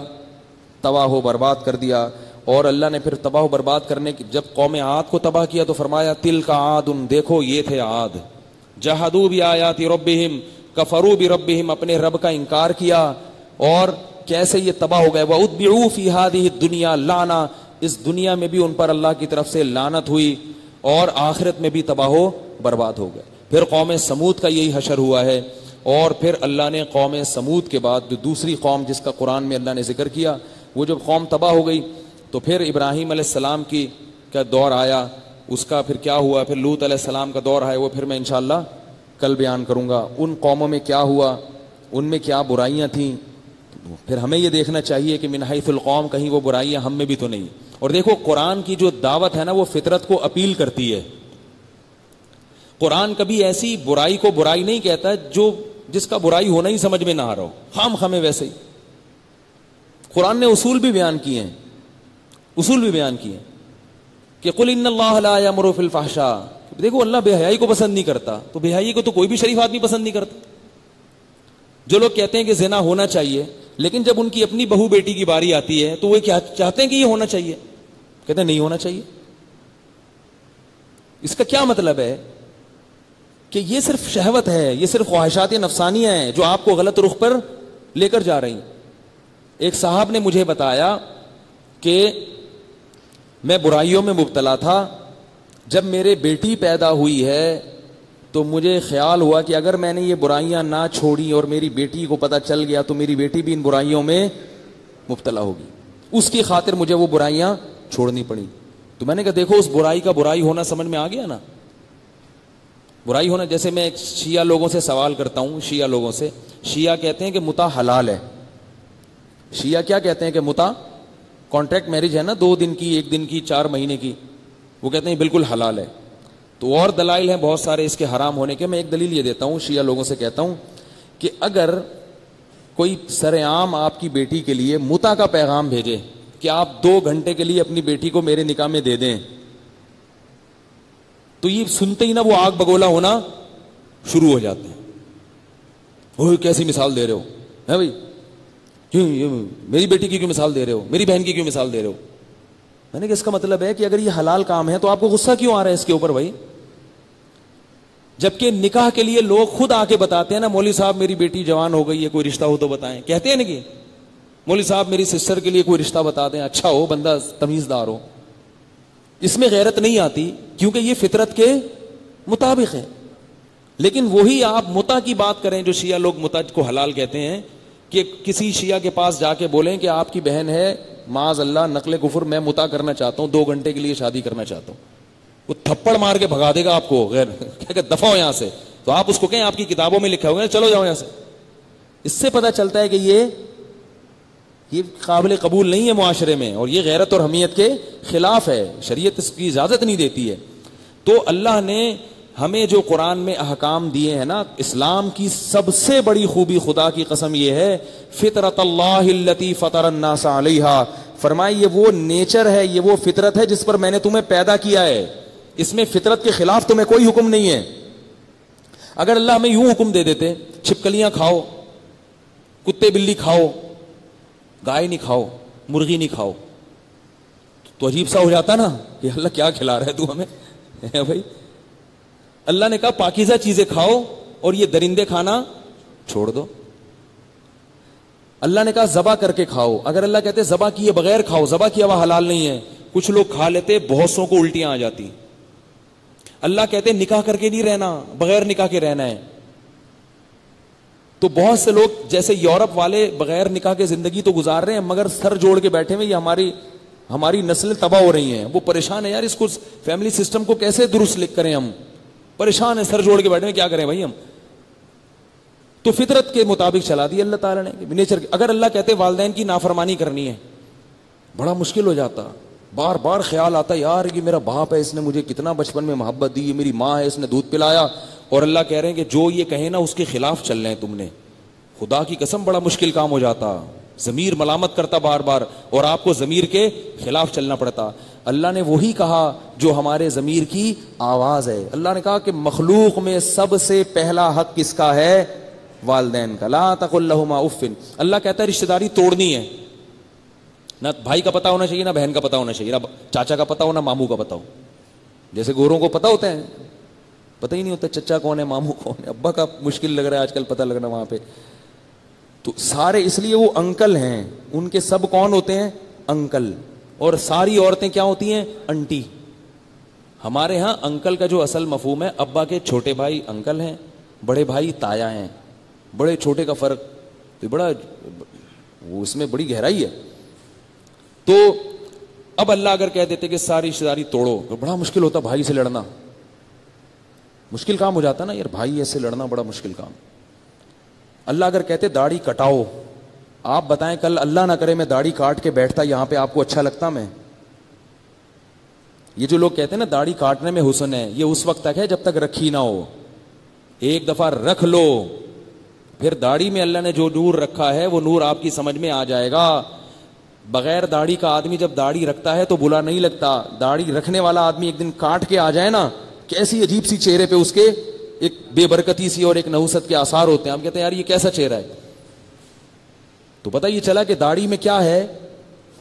تباہ و برباد کر دیا. اور اللہ نے پھر تباہ و برباد کرنے کی, جب قوم عاد کو تباہ کیا تو فرمایا تلک عاد, دیکھو یہ تھے عاد, جحدوا بآیات ربہم کفروا بربہم, اپنے رب کا انکار کیا اور کیسے یہ تباہ ہو گئے. وَأُتْبِعُوا فِي هَذِهِ الدُّنْيَا لَعْنَةً, اس دنیا میں بھی ان پر اللہ کی طرف سے لعنت ہوئی, اور آخرت میں بھی تباہ و برباد ہو گئے. پھر قوم سمود کا یہی حشر ہوا ہے. اور پھر اللہ نے قوم سمود کے بعد جو دوسری قوم جس کا قرآن میں اللہ نے ذکر کیا, وہ جب قوم تباہ ہو گئی تو پھر ابراہیم علیہ السلام کا دور آیا, اس کا پھر کیا ہوا, پھر لوط علیہ السلام کا دور آیا, وہ پھر میں انشاءاللہ کل بیان کروں گا. ان قوموں میں کیا ہوا, ان میں کیا برائیاں تھیں. پھر ہمیں یہ دیکھنا چاہیے کہ من حیث القوم کہیں وہ برائیاں ہم میں بھی تو نہیں. اور دیکھو قرآن کی جو دعوت ہے نا, وہ فطرت کو اپیل کرتی ہے. قرآن کبھی ایسی برائی کو برائی نہیں کہتا جس کا برائی ہونا ہی سمجھ میں نہ آ رہا ہو, خام خامے. ویسے ہی قرآن نے اصول بھی بیان کیے ہیں, کہ قل ان اللہ لا یأمر فی الفحشاء. دیکھو اللہ بے حیائی کو پسند نہیں کرتا, تو بے حیائی کو تو کوئی بھی شریف آدمی پسند نہیں کرتا. جو لوگ کہتے ہیں کہ زنا ہونا چاہیے, لیکن جب ان کی اپنی بہو بیٹی کی باری آتی ہے تو وہ کیا چاہتے ہیں کہ یہ ہونا چاہیے, کہتے ہیں نہیں ہونا چاہیے. اس کا کیا مطلب ہے کہ یہ صرف شہوت ہے, یہ صرف خواہشات نفسانیہ ہیں جو آپ کو غلط رخ پر لے کر جا رہی ہیں. ایک صاحب نے مجھے بتایا کہ میں برائیوں میں مبتلا تھا, جب میرے بیٹی پیدا ہوئی ہے تو مجھے خیال ہوا کہ اگر میں نے یہ برائیاں نہ چھوڑی اور میری بیٹی کو پتہ چل گیا تو میری بیٹی بھی ان برائیوں میں مبتلا ہوگی. اس کی خاطر مجھے وہ برائیاں چھوڑنی پڑی. تو میں نے کہا دیکھو اس برائی کا برائی ہونا سمجھ میں آ گیا نا. برائی ہونا, جیسے میں شیعہ لوگوں سے سوال کرتا ہوں, شیعہ لوگوں سے, شیعہ کہتے ہیں کہ متع حلال ہے. شیعہ کیا کہتے ہیں کہ متع کانٹریکٹ میرج ہے نا, 2 دن کی, 1 دن کی, 4 مہینے کی, وہ کہتے ہیں بالکل حلال ہے. تو اور دلائل ہیں بہت سارے اس کے حرام ہونے کے. میں ایک دلیل یہ دیتا ہوں, شیعہ لوگوں سے کہتا ہوں کہ اگر کوئی سرعام آپ کی بیٹی کے لیے متع کا پیغام بھیجے کہ آپ 2 گھنٹے کے لیے اپنی بیٹی کو میرے نکاح میں دے دیں, تو یہ سنتے ہی نا وہ آگ بگولا ہونا شروع ہو جاتے ہیں. وہ کیسی مثال دے رہے ہو ہے بھائی, کیوں میری بیٹی کی کیوں مثال دے رہے ہو, میری بہن کی کیوں مثال دے رہے ہو. میں نے کہ اس کا مطلب ہے کہ اگر یہ حلال کام ہے تو آپ کو غصہ کیوں آ رہا ہے اس کے اوپر بھائی, جبکہ نکاح کے لیے لوگ خود آ کے بتاتے ہیں نا, مولوی صاحب میری بیٹی جوان ہو گئی ہے, کوئی رشتہ ہو تو بتائیں. کہتے ہیں نا کہ مولوی صاحب میری سسٹر کے لیے کوئی رشتہ بتا دیں, اچھا ہو, بندہ تمیزدار ہو. اس میں غیرت نہیں آتی کیونکہ یہ فطرت کے مطابق ہے. لیکن وہی آپ متع کی بات کریں, جو شیعہ لوگ متع کو حلال کہتے ہیں, کہ کسی شیعہ کے پاس جا کے بولیں کہ آپ کی بہن ہے معاذ اللہ نقل کفر, میں متع کرنا چاہتا ہوں, 2 گھنٹے کے لیے شادی کرنا چاہتا ہوں, وہ تھپڑ مار کے بھگا دے گا آپ کو, غیر کہ دفع ہو یہاں سے. تو آپ اس کو کہیں آپ کی کتابوں میں لکھا ہوگا چلو جاؤ یہاں سے. اس سے پتہ چلتا ہے کہ یہ قابل قبول نہیں ہے معاشرے میں, اور یہ غیرت اور حمیت کے خلاف ہے, شریعت اس کی اجازت نہیں دیتی ہے. تو اللہ نے ہمیں جو قرآن میں احکام دیے ہیں نا, اسلام کی سب سے بڑی خوبی, خدا کی قسم یہ ہے, فطرت اللہ التی فطر الناس علیہا, فرمائے یہ وہ نیچر ہے, یہ وہ فطرت ہے جس پر میں نے تمہیں پیدا کیا ہے. اس میں فطرت کے خلاف تمہیں کوئی حکم نہیں ہے. اگر اللہ ہمیں یوں حکم دے دیتے چھپکلیاں کھاؤ, کتے بلی کھاؤ, گائے نہیں کھاؤ, مرغی نہیں کھاؤ, تو عجیب سا ہو جاتا نا کہ اللہ کیا کھلا رہا ہے تو ہمیں بھائی. اللہ نے کہا پاکیزہ چیزیں کھاؤ اور یہ درندے کھانا چھوڑ دو. اللہ نے کہا ذبح کر کے کھاؤ, اگر اللہ کہتے ذبح کیے بغیر کھاؤ, ذبح کیا ہوا حلال نہیں ہے, کچھ لوگ کھا لیتے, بہت سو کو الٹیاں آ جاتی. اللہ کہتے نکاح کر کے نہیں رہنا, بغیر نکاح کے رہنا ہے. تو بہت سے لوگ جیسے یورپ والے بغیر نکاح کے زندگی تو گزار رہے ہیں, مگر سر جوڑ کے بیٹھے ہوئے, یہ ہماری نسلیں تباہ ہو رہی ہیں. وہ پریشان ہے یار, اس کو فیملی سسٹم کو کیسے درست کریں, ہم پریشان ہیں, سر جوڑ کے بیٹھے ہیں, کیا کریں بھائی ہم. تو فطرت کے مطابق چلا دی اللہ تعالیٰ نے, نیچر. اگر اللہ کہتے والدین کی نافرمانی کرنی ہے, بڑا مشکل ہو جاتا, بار بار خیال آتا یار یہ میرا باپ ہے, اس نے مجھے کتنا بچپن میں محبت دی, یہ میری ماں ہے, اس نے دودھ پلایا, اور اللہ کہہ رہے ہیں کہ جو یہ کہیں نا اس کے خلاف چل رہے ہیں تم نے. خدا کی قسم بڑا مشکل کام ہو جاتا, ضمیر ملامت کرتا بار بار, اور آپ کو ضمیر کے خلاف چلنا پڑتا. اللہ نے وہی کہا جو ہمارے ضمیر کی آواز ہے. اللہ نے کہا کہ مخلوق میں سب سے پہلا حق کس کا ہے, والدین کا. لا تقل لهما اف, اللہ کہتا ہے رشتہ داری توڑنی ہے, نہ بھائی کا پتہ ہونا چاہیے, نہ بہن کا پتہ ہونا چاہیے, نہ چاچا کا پتہ ہو, نہ ماموں کا پتہ ہو. جیسے گوروں کو پتہ ہوتا ہے, پتہ ہی نہیں ہوتا چچا کون ہے, ماموں کون ہے, ابا کا مشکل لگ رہا ہے آج کل پتہ لگنا وہاں پہ. تو سارے اس لیے وہ انکل ہیں, ان کے سب کون ہوتے ہیں, انکل. اور ساری عورتیں کیا ہوتی ہیں, انٹی. ہمارے ہاں انکل کا جو اصل مفہوم ہے, ابا کے چھوٹے بھائی انکل ہیں, بڑے بھائی تایا ہیں. بڑے چھوٹے کا فرق تو بڑا, وہ اس میں بڑی گہرائی ہے. تو اب اللہ اگر کہہ دیتے کہ ساری رشتہ داری توڑو, تو بڑا مشکل ہوتا بھائی سے لڑنا, مشکل کام ہو جاتا نا یار, بھائی ایسے لڑنا بڑا مشکل کام. اللہ اگر کہتے داڑھی کٹاؤ, آپ بتائیں کل اللہ نہ کرے میں داڑھی کاٹ کے بیٹھتا یہاں پہ, آپ کو اچھا لگتا؟ میں یہ جو لوگ کہتے ہیں نا داڑھی کاٹنے میں حسن ہے, یہ اس وقت تک ہے جب تک رکھی نہ ہو. ایک دفعہ رکھ لو, پھر داڑھی میں اللہ نے جو نور رکھا ہے وہ نور آپ کی سمجھ میں آ جائے گا. بغیر داڑھی کا آدمی جب داڑھی رکھتا ہے تو برا نہیں لگتا, داڑھی رکھنے والا آدمی ایک دن کاٹ کے آ جائے نا, کیسی عجیب سی چہرے پہ اس کے ایک بے برکتی سی اور ایک نحوست کے آثار ہوتے ہیں. ہم کہتے ہیں یار یہ کیسا چہرہ ہے, تو پتہ یہ چلا کہ داڑھی میں کیا ہے,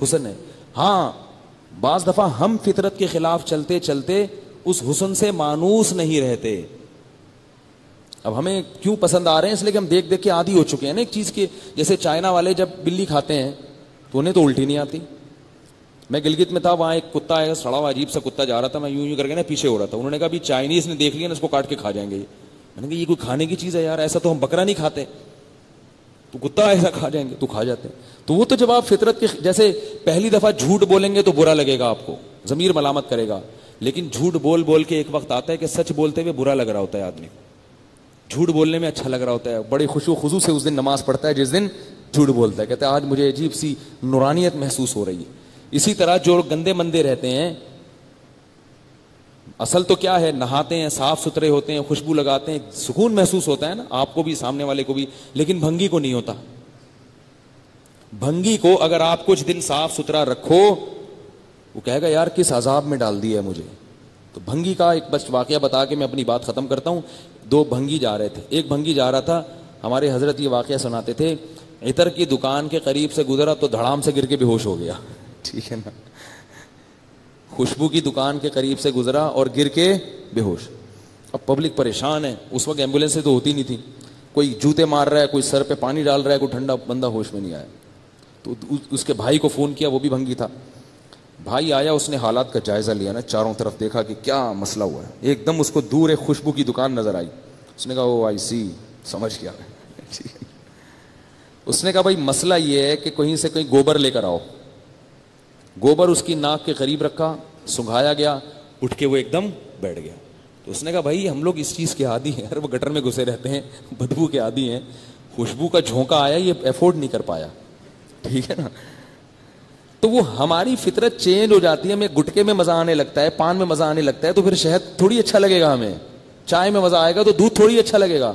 حسن ہے. ہاں بعض دفعہ ہم فطرت کے خلاف چلتے چلتے اس حسن سے مانوس نہیں رہتے. اب ہمیں کیوں پسند آ رہے ہیں, اس لیے کہ ہم دیکھ دیکھ کے عادی ہو چکے ہیں نا ایک چیز کے. جیسے چائنا والے جب بلی کھاتے ہیں تو انہیں تو الٹی نہیں آتی. میں گلگت میں تھا, وہاں ایک کتا ہے, سڑا ہوا عجیب سا کتا جا رہا تھا, میں یوں کر کے نا پیچھے ہو رہا تھا. انہوں نے کہا ابھی چائنیز نے دیکھ لیا نا اس کو کاٹ کے کھا جائیں گے. میں نے کہا یہ کوئی کھانے کی چیز ہے یار, ایسا تو ہم بکرا نہیں کھاتے, تو کتا ایسا کھا جائیں گے, تو کھا جاتے ہیں. تو وہ تو جب آپ فطرت کے جیسے پہلی دفعہ جھوٹ بولیں گے تو برا لگے گا آپ کو, ضمیر ملامت کرے گا, لیکن جھوٹ بول بول کے ایک وقت آتا ہے کہ سچ بولتے ہوئے برا لگ رہا ہوتا ہے آدمی, جھوٹ بولنے میں اچھا لگ رہا ہوتا ہے. بڑی خوشو خضو سے اس دن نماز پڑھتا ہے جس دن جھوٹ بولتا ہے, کہتا ہے آج مجھے عجیب سی نورانیت محسوس ہو رہی ہے. اسی طرح جو گندے مندے رہتے ہیں, اصل تو کیا ہے, نہاتے ہیں, صاف ستھرے ہوتے ہیں, خوشبو لگاتے ہیں, سکون محسوس ہوتا ہے نا آپ کو بھی, سامنے والے کو بھی, لیکن بھنگی کو نہیں ہوتا. بھنگی کو اگر آپ کچھ دن صاف ستھرا رکھو, وہ کہے گا یار کس عذاب میں ڈال دیا ہے مجھے. تو بھنگی کا ایک بس واقعہ بتا کے میں اپنی بات ختم کرتا ہوں. 2 بھنگی جا رہے تھے, ایک بھنگی جا رہا تھا, ہمارے حضرت یہ واقعہ سناتے تھے, عطر کی دکان کے قریب سے گزرا تو دھڑام سے گر کے بے ہوش ہو گیا. ٹھیک ہے نا, خوشبو کی دکان کے قریب سے گزرا اور گر کے بے ہوش. اب پبلک پریشان ہے, اس وقت ایمبولینسیں تو ہوتی نہیں تھی, کوئی جوتے مار رہا ہے, کوئی سر پہ پانی ڈال رہا ہے, کوئی ٹھنڈا, بندہ ہوش میں نہیں آیا. تو اس کے بھائی کو فون کیا, وہ بھی بھنگی تھا. بھائی آیا, اس نے حالات کا جائزہ لیا نا, چاروں طرف دیکھا کہ کیا مسئلہ ہوا ہے. ایک دم اس کو دور ایک خوشبو کی دکان نظر آئی. اس نے کہا او آئی سی, سمجھ گیا. اس نے کہا بھائی مسئلہ یہ ہے کہ کہیں سے کہیں گوبر لے کر آؤ. گوبر اس کی ناک کے قریب رکھا, سنگھایا گیا, اٹھ کے وہ ایک دم بیٹھ گیا. تو اس نے کہا بھائی ہم لوگ اس چیز کے عادی ہیں, وہ گٹر میں گھسے رہتے ہیں, بدبو کے عادی ہیں, خوشبو کا جھونکا آیا یہ افورڈ نہیں کر پایا. ٹھیک ہے نا. تو وہ ہماری فطرت چینج ہو جاتی ہے. ہمیں گٹکے میں مزہ آنے لگتا ہے, پان میں مزہ آنے لگتا ہے, تو پھر شہد تھوڑی اچھا لگے گا ہمیں. چائے میں مزہ آئے گا تو دودھ تھوڑی اچھا لگے گا.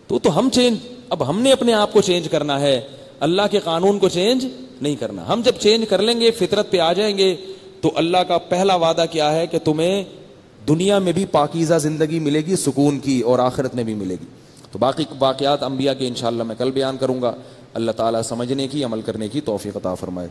تو ہم چینج, اب ہم نے اپنے آپ کو چینج کرنا ہے, اللہ کے قانون کو چینج نہیں کرنا. ہم جب چینج کر لیں گے, فطرت پہ آ جائیں گے, تو اللہ کا پہلا وعدہ کیا ہے کہ تمہیں دنیا میں بھی پاکیزہ زندگی ملے گی, سکون کی, اور آخرت میں بھی ملے گی. تو باقی واقعات انبیاء کے انشاءاللہ میں کل بیان کروں گا. اللہ تعالیٰ سمجھنے کی, عمل کرنے کی توفیق عطا فرمائے.